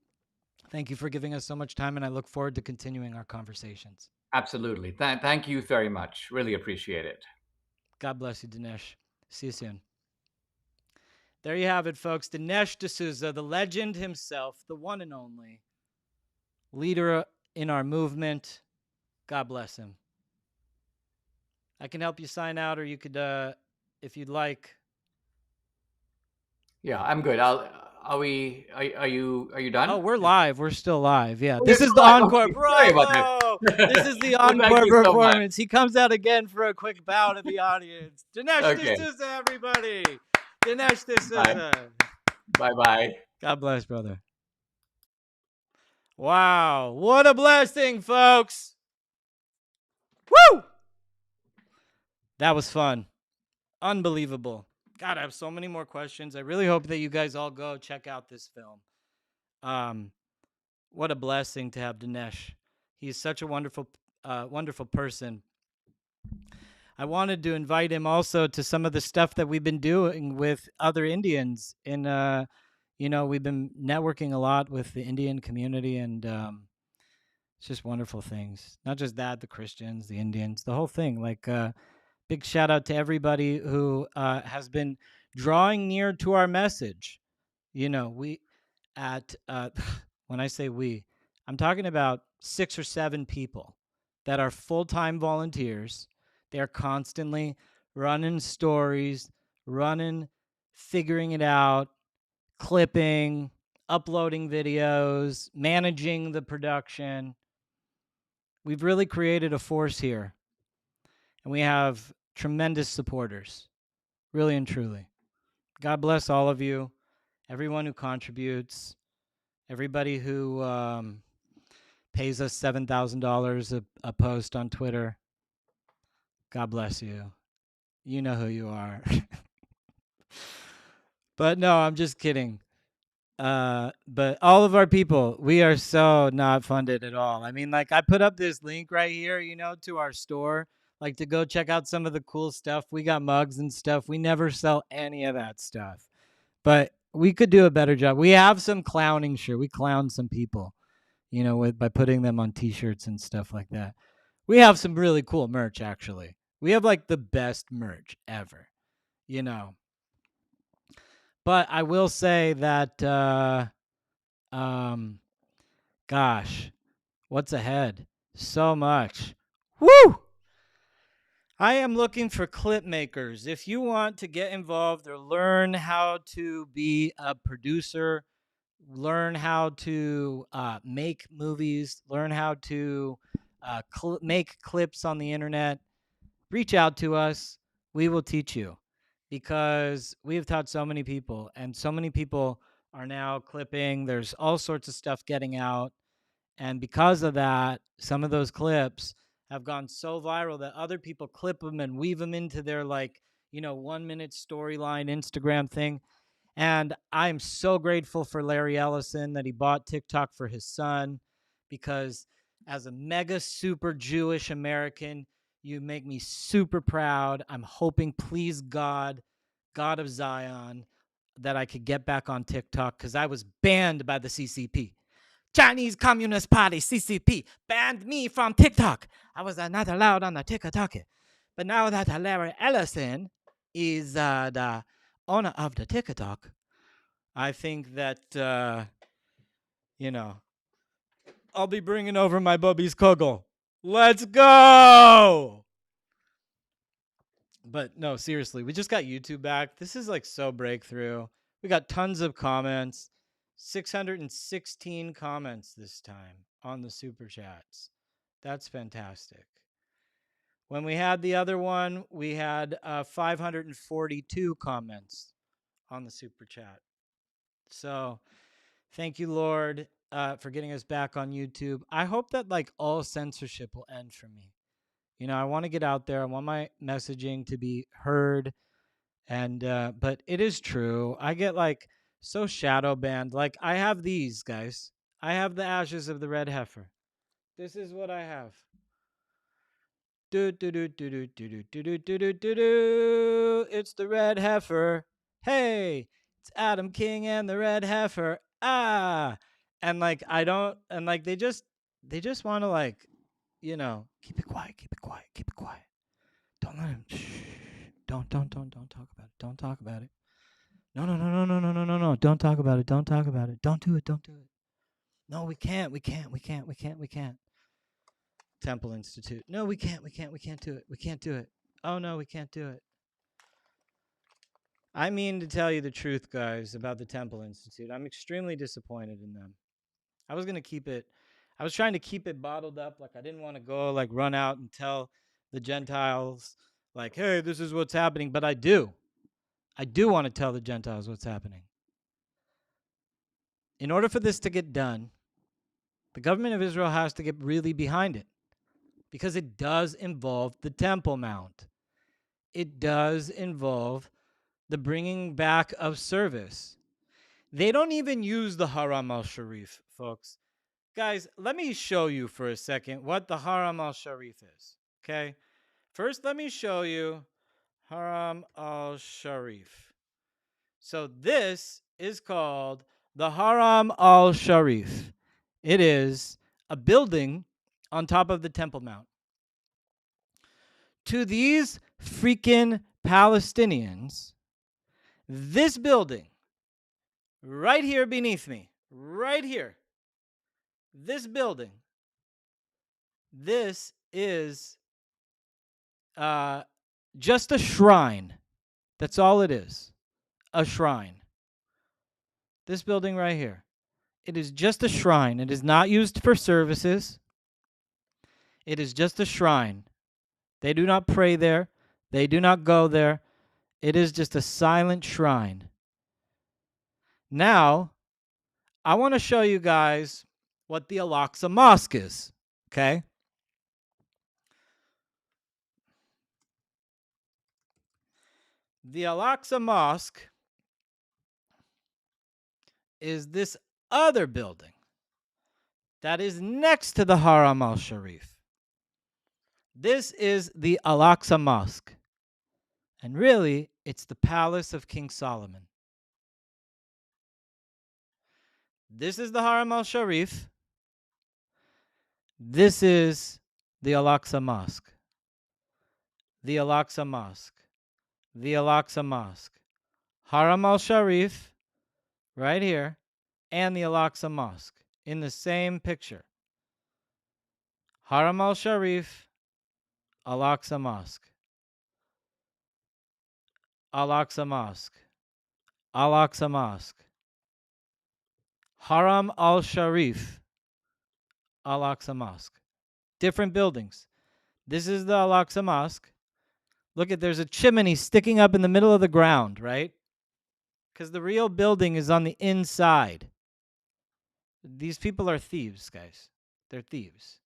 Thank you for giving us so much time, and I look forward to continuing our conversations. Absolutely. Thank you very much. Really appreciate it. God bless you, Dinesh. See you soon. There you have it, folks. Dinesh D'Souza, the legend himself, the one and only leader in our movement. God bless him. I can help you sign out, or you could, if you'd like. Yeah, I'm good. Are you done? Oh, we're live. We're still live. Yeah. Oh, you're This is still the live. encore. Okay, sorry about Bravo. This that. is the Well, thank encore you so much. performance. He comes out again for a quick bow to the audience. Dinesh Okay. D'Souza, everybody. Dinesh Bye. D'Souza. Bye bye. God bless, brother. Wow. What a blessing, folks. Woo! That was fun. Unbelievable. God, I have so many more questions. I really hope that you guys all go check out this film. What a blessing to have Dinesh. He's such a wonderful person. I wanted to invite him also to some of the stuff that we've been doing with other Indians. We've been networking a lot with the Indian community, and it's just wonderful things. Not just that, the Christians, the Indians, the whole thing. Like, big shout out to everybody who has been drawing near to our message. We at when I say we, I'm talking about 6 or 7 people that are full-time volunteers. They're constantly running stories, running, figuring it out, clipping, uploading videos, managing the production. We've really created a force here, and we have tremendous supporters, really and truly. God bless all of you, everyone who contributes, everybody who pays us $7,000 a post on Twitter. God bless you. You know who you are. But no, I'm just kidding. But all of our people, we are so not funded at all. I mean, like, I put up this link right here, to our store, like, to go check out some of the cool stuff. We got mugs and stuff. We never sell any of that stuff, but we could do a better job. We have some clowning shirt. We clown some people, by putting them on t-shirts and stuff like that. We have some really cool merch, actually. We have like the best merch ever, you know. But I will say that um gosh, what's ahead? So much. Woo! I am looking for clip makers. If you want to get involved or learn how to be a producer, learn how to make movies, learn how to make clips on the internet, reach out to us. We will teach you, because we have taught so many people, and so many people are now clipping. There's all sorts of stuff getting out. And because of that, some of those clips have gone so viral that other people clip them and weave them into their, like, 1 minute storyline Instagram thing. And I'm so grateful for Larry Ellison that he bought TikTok for his son, because as a mega super Jewish American, you make me super proud. I'm hoping, please God, God of Zion, that I could get back on TikTok, because I was banned by the CCP. Chinese Communist Party, CCP, banned me from TikTok. I was not allowed on the TikTok. But now that Larry Ellison is the owner of the TikTok, I think that, I'll be bringing over my Bubby's Kugel. Let's go! But no, seriously, we just got YouTube back. This is like so breakthrough. We got tons of comments. 616 comments this time on the super chats. That's fantastic. When we had the other one, we had 542 comments on the super chat. So thank you, Lord, for getting us back on YouTube. I hope that like all censorship will end for me. I want to get out there. I want my messaging to be heard. And but it is true. I get like so shadow banned. Like I have these guys. I have the ashes of the red heifer. This is what I have. Do do do do do do do do do do do do. It's the red heifer. Hey, it's Adam King and the red heifer. Ah, and like I don't, and like they just want to like, keep it quiet, keep it quiet, keep it quiet. Don't let him. Shh. Don't talk about it. Don't talk about it. No, no, no, no, no, no, no, no, no. Don't talk about it. Don't talk about it. Don't do it. Don't do it. No, we can't. We can't. We can't. We can't. We can't. Temple Institute. No, we can't. We can't. We can't do it. We can't do it. Oh no, we can't do it. I mean to tell you the truth, guys, about the Temple Institute. I'm extremely disappointed in them. I was gonna keep it. I was trying to keep it bottled up. Like I didn't want to go like run out and tell the Gentiles like, hey, this is what's happening. But I do. I do want to tell the Gentiles what's happening. In order for this to get done, the government of Israel has to get really behind it, because it does involve the Temple Mount. It does involve the bringing back of service. They don't even use the Haram al-Sharif, folks. Guys, let me show you for a second what the Haram al-Sharif is, okay? First, let me show you Haram al-Sharif. So this is called the Haram al-Sharif. It is a building on top of the Temple Mount. To these freaking Palestinians, this building right here beneath me, right here, this building, this is just a shrine. That's all it is, a shrine. This building right here. It is just a shrine. It is not used for services. It is just a shrine. They do not pray there. They do not go there. It is just a silent shrine. Now, I want to show you guys what the Al-Aqsa Mosque is, okay? The Al-Aqsa Mosque is this other building that is next to the Haram al-Sharif. This is the Al-Aqsa Mosque. And really, it's the palace of King Solomon. This is the Haram al-Sharif. This is the Al-Aqsa Mosque. The Al-Aqsa Mosque. The Al-Aqsa Mosque. Haram al-Sharif, right here, and the Al-Aqsa Mosque in the same picture. Haram al-Sharif, Al-Aqsa Mosque. Al-Aqsa Mosque. Al-Aqsa Mosque. Haram al-Sharif, Al-Aqsa Mosque. different buildings. This is the Al-Aqsa Mosque. Look at, there's a chimney sticking up in the middle of the ground, right? Because the real building is on the inside. These people are thieves, guys. They're thieves.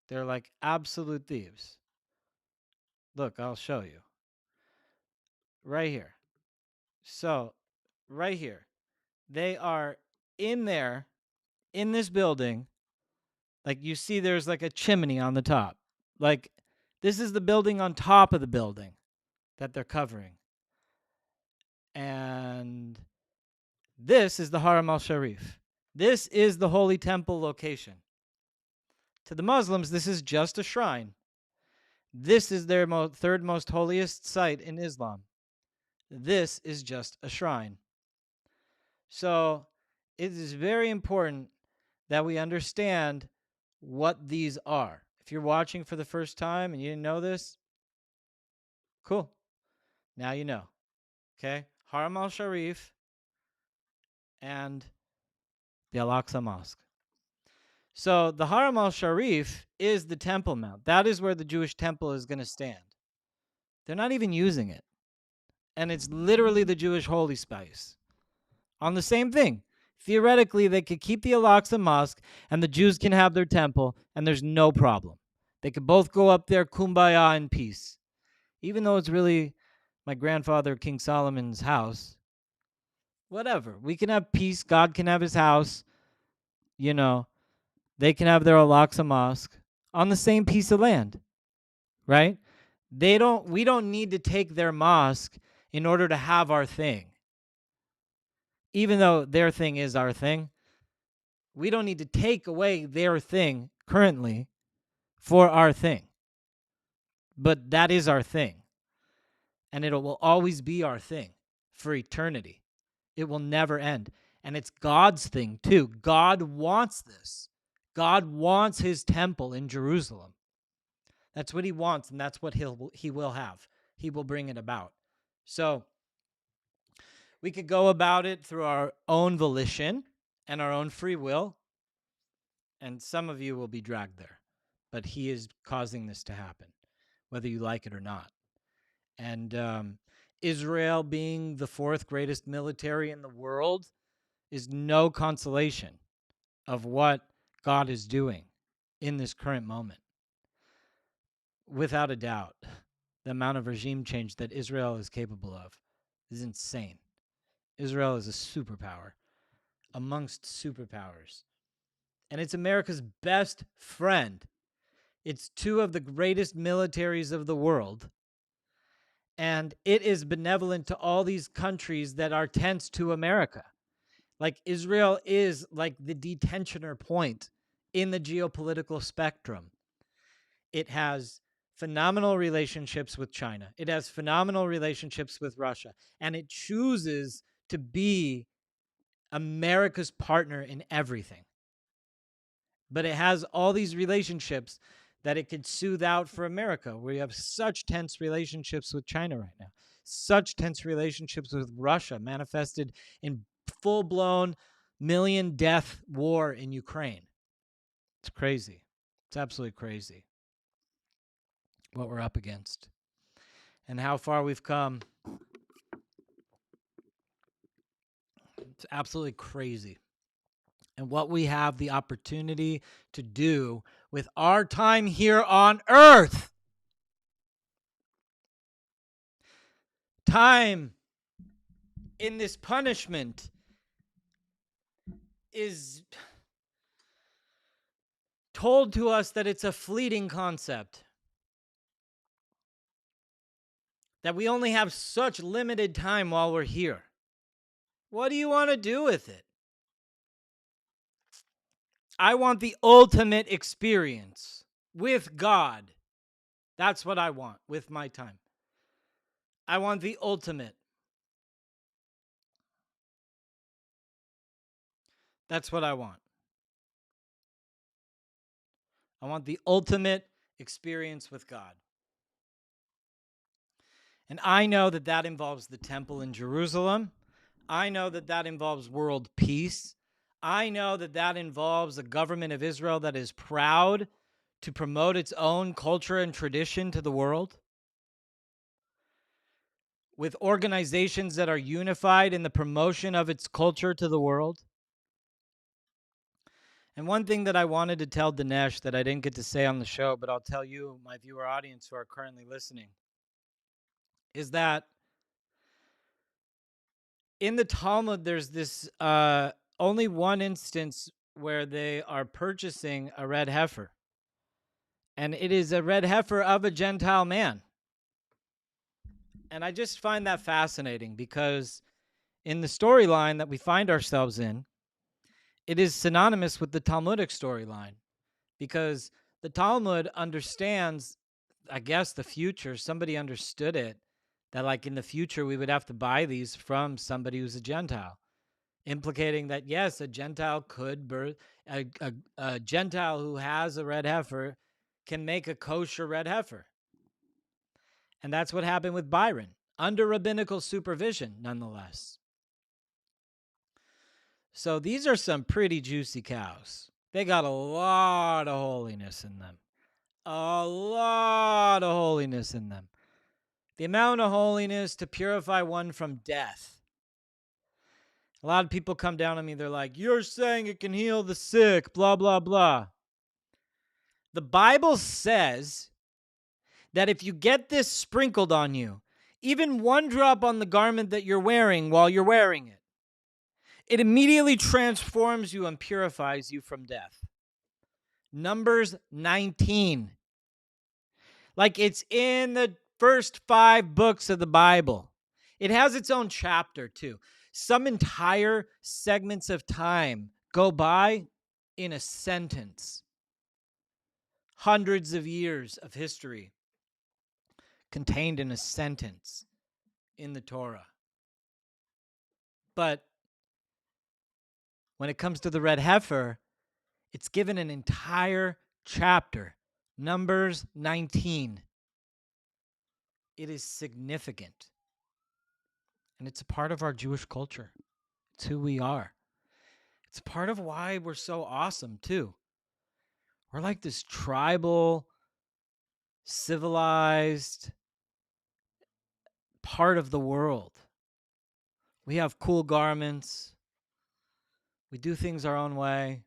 They're like absolute thieves. Look, I'll show you. Right here. So, right here. They are in there, in this building. Like, you see there's like a chimney on the top. Like, this is the building on top of the building that they're covering. And this is the Haram al-Sharif. This is the Holy Temple location. To the Muslims, this is just a shrine. This is their third most holiest site in Islam. This is just a shrine. So it is very important that we understand what these are. If you're watching for the first time and you didn't know this, cool. Now you know. Okay? Haram al-Sharif and the Al-Aqsa Mosque. So the Haram al-Sharif is the Temple Mount. That is where the Jewish temple is going to stand. They're not even using it. And it's literally the Jewish holy space. On the same thing. Theoretically, they could keep the Al-Aqsa Mosque and the Jews can have their temple, and there's no problem. They could both go up there, kumbaya, in peace. Even though it's really my grandfather, King Solomon's house. Whatever. We can have peace. God can have his house. You know, they can have their Al-Aqsa Mosque on the same piece of land. Right? We don't need to take their mosque in order to have our thing. Even though their thing is our thing, we don't need to take away their thing currently for our thing. But that is our thing. And it will always be our thing for eternity. It will never end. And it's God's thing too. God wants this. God wants his temple in Jerusalem. That's what he wants, and that's what he will have. He will bring it about. So we could go about it through our own volition and our own free will, and some of you will be dragged there. But he is causing this to happen, whether you like it or not. And Israel being the fourth greatest military in the world is no consolation of what God is doing in this current moment. Without a doubt, the amount of regime change that Israel is capable of is insane. Israel is a superpower amongst superpowers. And it's America's best friend. It's two of the greatest militaries of the world. And it is benevolent to all these countries that are tense to America. Like, Israel is like the detentioner point in the geopolitical spectrum. It has phenomenal relationships with China. It has phenomenal relationships with Russia. And it chooses to be America's partner in everything. But it has all these relationships that it could soothe out for America. We have such tense relationships with China right now. Such tense relationships with Russia, manifested in full-blown million-death war in Ukraine. It's crazy. It's absolutely crazy what we're up against and how far we've come. It's absolutely crazy. And what we have the opportunity to do with our time here on earth. Time in this punishment is told to us that it's a fleeting concept. That we only have such limited time while we're here. What do you want to do with it? I want the ultimate experience with God. That's what I want with my time. I want the ultimate. That's what I want. I want the ultimate experience with God. And I know that that involves the temple in Jerusalem. I know that that involves world peace. I know that that involves a government of Israel that is proud to promote its own culture and tradition to the world, with organizations that are unified in the promotion of its culture to the world. And one thing that I wanted to tell Dinesh that I didn't get to say on the show, but I'll tell you, my viewer audience who are currently listening, is that in the Talmud, there's this only one instance where they are purchasing a red heifer, and it is a red heifer of a Gentile man. And I just find that fascinating because in the storyline that we find ourselves in, it is synonymous with the Talmudic storyline because the Talmud understands, I guess, the future. Somebody understood it, that like in the future we would have to buy these from somebody who's a Gentile, implicating that yes, a Gentile could birth a Gentile who has a red heifer can make a kosher red heifer. And that's what happened with Byron, under rabbinical supervision, nonetheless. So these are some pretty juicy cows. They got a lot of holiness in them. A lot of holiness in them. The amount of holiness to purify one from death. A lot of people come down on me. They're like, you're saying it can heal the sick, blah, blah, blah. The Bible says that if you get this sprinkled on you, even one drop on the garment that you're wearing while you're wearing it, it immediately transforms you and purifies you from death. Numbers 19. Like it's in the first 5 books of the Bible. It has its own chapter too. Some entire segments of time go by in a sentence. Hundreds of years of history contained in a sentence in the Torah. But when it comes to the red heifer, it's given an entire chapter, Numbers 19. It is significant. And it's a part of our Jewish culture. It's who we are. It's part of why we're so awesome, too. We're like this tribal, civilized part of the world. We have cool garments. We do things our own way.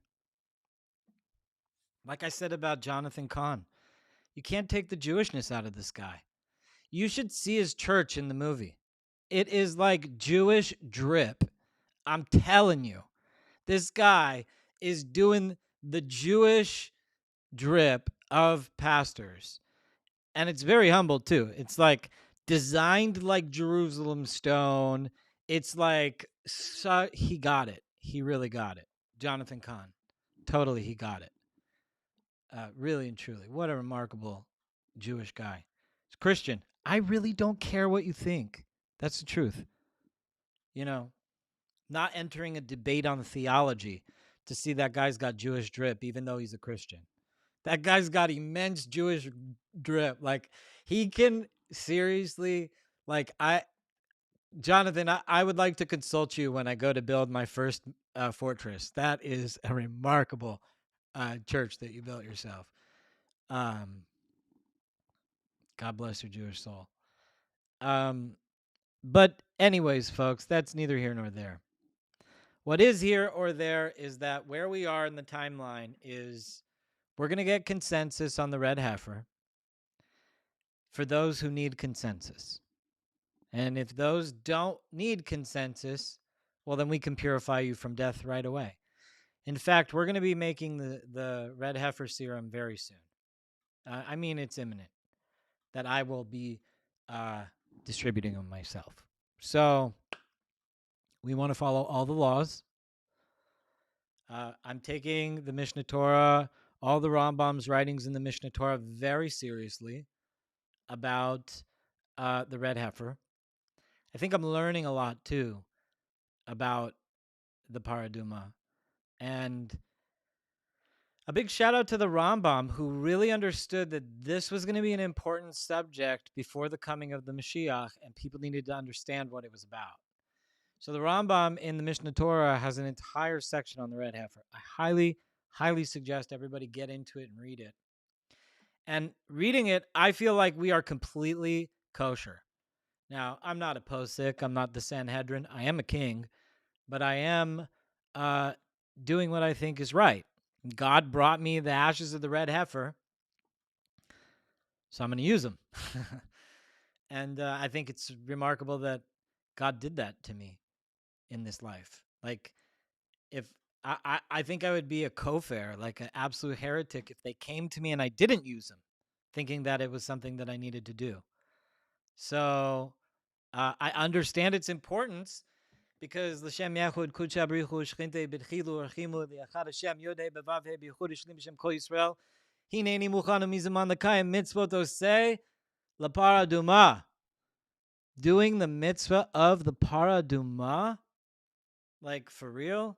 Like I said about Jonathan Cahn, you can't take the Jewishness out of this guy. You should see his church in the movie. It is like Jewish drip. I'm telling you, this guy is doing the Jewish drip of pastors. And it's very humble too. It's like designed like Jerusalem stone. It's like he got it. He really got it. Jonathan Cahn. Totally, he got it. Really and truly. What a remarkable Jewish guy. It's Christian. I really don't care what you think. That's the truth. You know, not entering a debate on theology to see that guy's got Jewish drip, even though he's a Christian. That guy's got immense Jewish drip. Like he can seriously, like Jonathan, I would like to consult you when I go to build my first fortress. That is a remarkable church that you built yourself. Um, God bless your Jewish soul. But anyways, folks, that's neither here nor there. What is here or there is that where we are in the timeline is we're going to get consensus on the red heifer for those who need consensus. And if those don't need consensus, well, then we can purify you from death right away. In fact, we're going to be making the red heifer serum very soon. I mean, it's imminent that I will be distributing them myself. So we want to follow all the laws. I'm taking the Mishnah Torah, all the Rambam's writings in the Mishnah Torah very seriously about the red heifer. I think I'm learning a lot too about the paraduma. And a big shout out to the Rambam, who really understood that this was going to be an important subject before the coming of the Mashiach, and people needed to understand what it was about. So the Rambam in the Mishnah Torah has an entire section on the red heifer. I highly, highly suggest everybody get into it and read it. And reading it, I feel like we are completely kosher. Now, I'm not a posik. I'm not the Sanhedrin. I am a king, but I am uh, doing what I think is right. God brought me the ashes of the red heifer, so I'm going to use them. And I think it's remarkable that God did that to me in this life. Like, if I think I would be a kofar, like an absolute heretic, if they came to me and I didn't use them, thinking that it was something that I needed to do. So I understand its importance because l'shem yachud kudsha brichu shchinte b'tchilu archimu li'achad Hashem yodei b'vavhe b'yichud ishlim b'shem kol Yisrael hineni muchanu mizaman l'kayim mitzvot osei l'para duma. Doing the mitzvah of the para duma, like for real,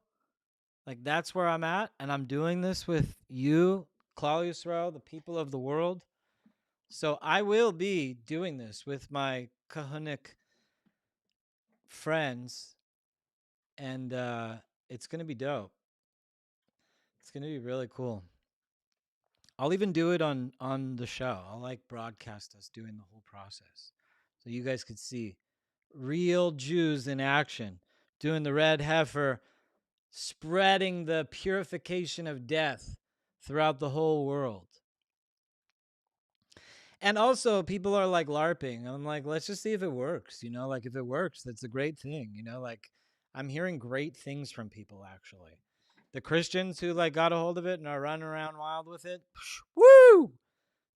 like that's where I'm at, and I'm doing this with you, Klal Yisrael, the people of the world. So I will be doing this with my kahunic friends, and it's gonna be dope. It's gonna be really cool. I'll even do it on the show. I'll like broadcast us doing the whole process, so you guys could see real Jews in action, doing the red heifer, spreading the purification of death throughout the whole world. And also, people are like LARPing. I'm like, let's just see if it works. Like if it works, that's a great thing. Like I'm hearing great things from people actually. The Christians who like got a hold of it and are running around wild with it, woo!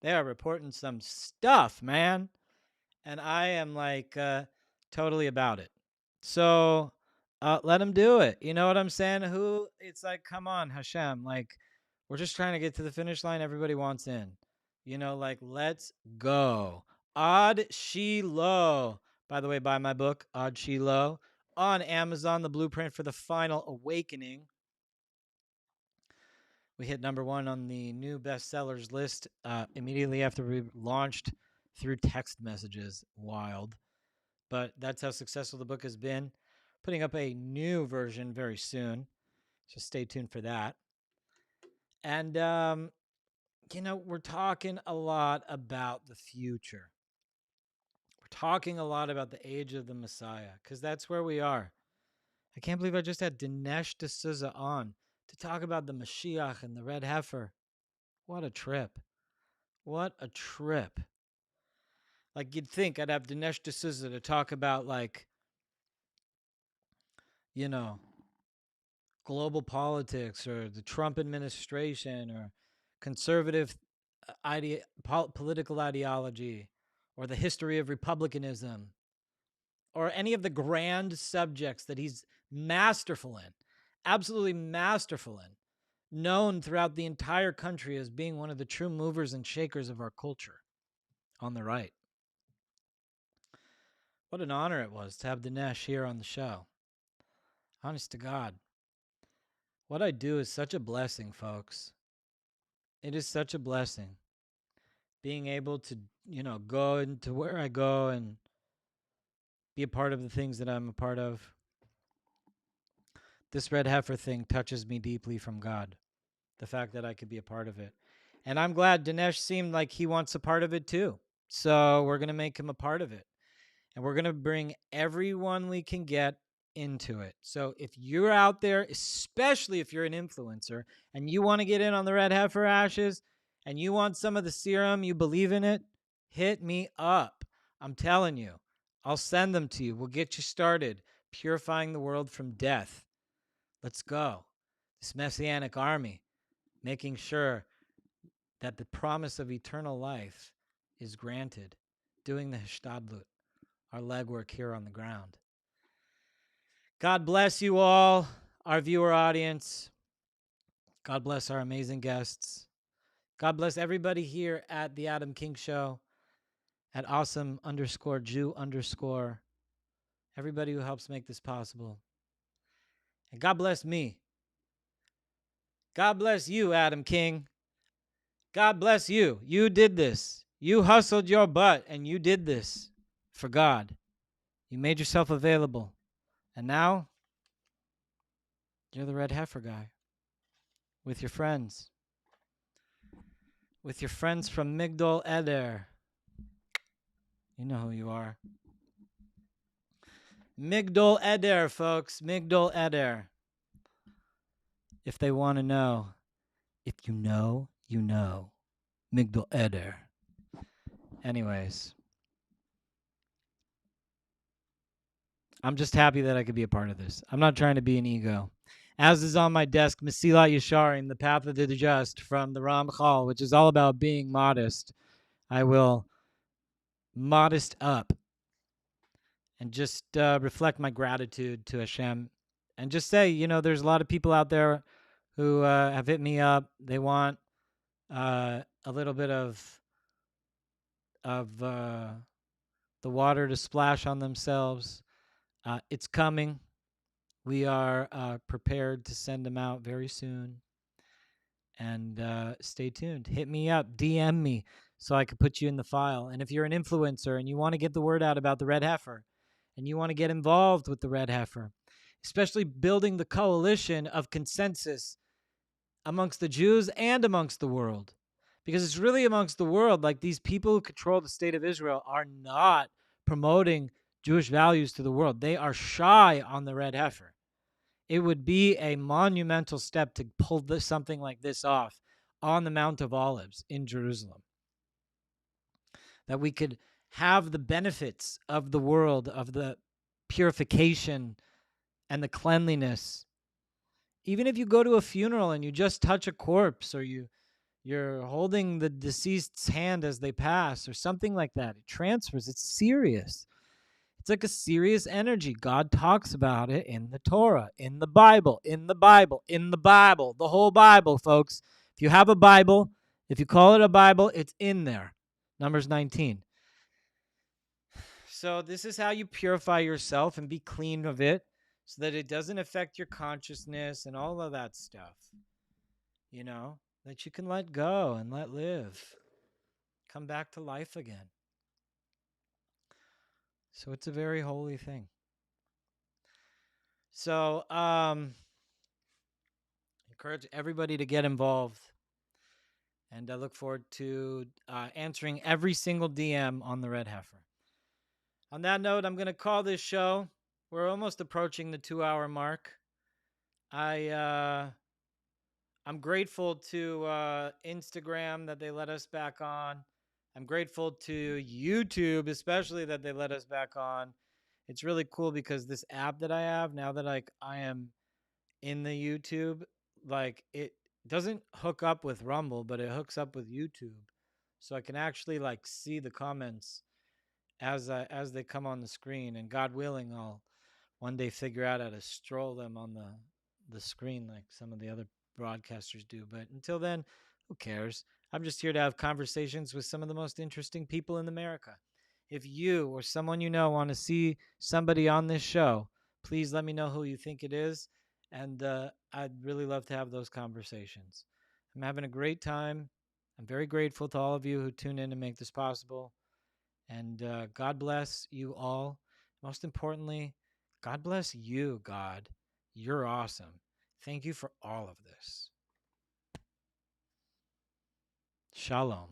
They are reporting some stuff, man. And I am like totally about it. So let them do it. You know what I'm saying? It's like, come on, Hashem. Like, we're just trying to get to the finish line. Everybody wants in. Like, let's go. Ad Shiloh. By the way, buy my book, Ad Shiloh, on Amazon, The Blueprint for the Final Awakening. We hit #1 on the new bestsellers list immediately after we launched through text messages. Wild. But that's how successful the book has been. Putting up a new version very soon. So stay tuned for that. And, we're talking a lot about the future. We're talking a lot about the age of the Messiah because that's where we are. I can't believe I just had Dinesh D'Souza on to talk about the Mashiach and the red heifer. What a trip. What a trip. Like, you'd think I'd have Dinesh D'Souza to talk about, like, global politics or the Trump administration or conservative political ideology or the history of republicanism or any of the grand subjects that he's masterful in, absolutely masterful in, known throughout the entire country as being one of the true movers and shakers of our culture on the right. What an honor it was to have Dinesh here on the show. Honest to God. What I do is such a blessing, folks. It is such a blessing. Being able to, go into where I go and be a part of the things that I'm a part of. This red heifer thing touches me deeply from God. The fact that I could be a part of it. And I'm glad Dinesh seemed like he wants a part of it too. So we're going to make him a part of it. And we're going to bring everyone we can get into it. So if you're out there, especially if you're an influencer and you want to get in on the red heifer ashes and you want some of the serum, you believe in it, hit me up. I'm telling you, I'll send them to you. We'll get you started purifying the world from death. Let's go. This messianic army, making sure that the promise of eternal life is granted, doing the hishtadlut, our legwork here on the ground. God bless you all, our viewer audience. God bless our amazing guests. God bless everybody here at the Adam King Show, at awesome_Jew_. Everybody who helps make this possible. And God bless me. God bless you, Adam King. God bless you. You did this. You hustled your butt and you did this for God. You made yourself available. And now you're the red heifer guy with your friends. with your friends from Migdal Eder. You know who you are. Migdal Eder, folks. Migdal Eder. If they want to know. If you know, you know. Migdal Eder. Anyways, I'm just happy that I could be a part of this. I'm not trying to be an ego. As is on my desk, Mesilat Yesharim, The Path of the Just from the Ramchal, which is all about being modest. I will modest up and just reflect my gratitude to Hashem and just say, there's a lot of people out there who have hit me up. They want a little bit of the water to splash on themselves. It's coming. We are prepared to send them out very soon. And stay tuned. Hit me up. DM me so I can put you in the file. And if you're an influencer and you want to get the word out about the red heifer and you want to get involved with the red heifer, especially building the coalition of consensus amongst the Jews and amongst the world, because it's really amongst the world. Like, these people who control the state of Israel are not promoting Jewish values to the world. They are shy on the red heifer. It would be a monumental step to pull something like this off on the Mount of Olives in Jerusalem. That we could have the benefits of the world, of the purification and the cleanliness. Even if you go to a funeral and you just touch a corpse, or you're holding the deceased's hand as they pass, or something like that, it transfers. It's serious. It's like a serious energy. God talks about it in the Torah, in the Bible, in the Bible, in the Bible, the whole Bible, folks. If you have a Bible, if you call it a Bible, it's in there. Numbers 19. So this is how you purify yourself and be clean of it so that it doesn't affect your consciousness and all of that stuff. That you can let go and let live. Come back to life again. So it's a very holy thing. So, encourage everybody to get involved. And I look forward to answering every single DM on the Red Heifer. On that note, I'm going to call this show. We're almost approaching the 2-hour mark. I'm grateful to Instagram that they let us back on. I'm grateful to YouTube, especially, that they let us back on. It's really cool because this app that I have now, that I am in the YouTube, it doesn't hook up with Rumble, but it hooks up with YouTube, so I can actually see the comments as they come on the screen. And God willing, I'll one day figure out how to stroll them on the screen like some of the other broadcasters do. But until then, who cares? I'm just here to have conversations with some of the most interesting people in America. If you or someone you know want to see somebody on this show, please let me know who you think it is. And I'd really love to have those conversations. I'm having a great time. I'm very grateful to all of you who tune in to make this possible. And God bless you all. Most importantly, God bless you, God. You're awesome. Thank you for all of this. Shalom.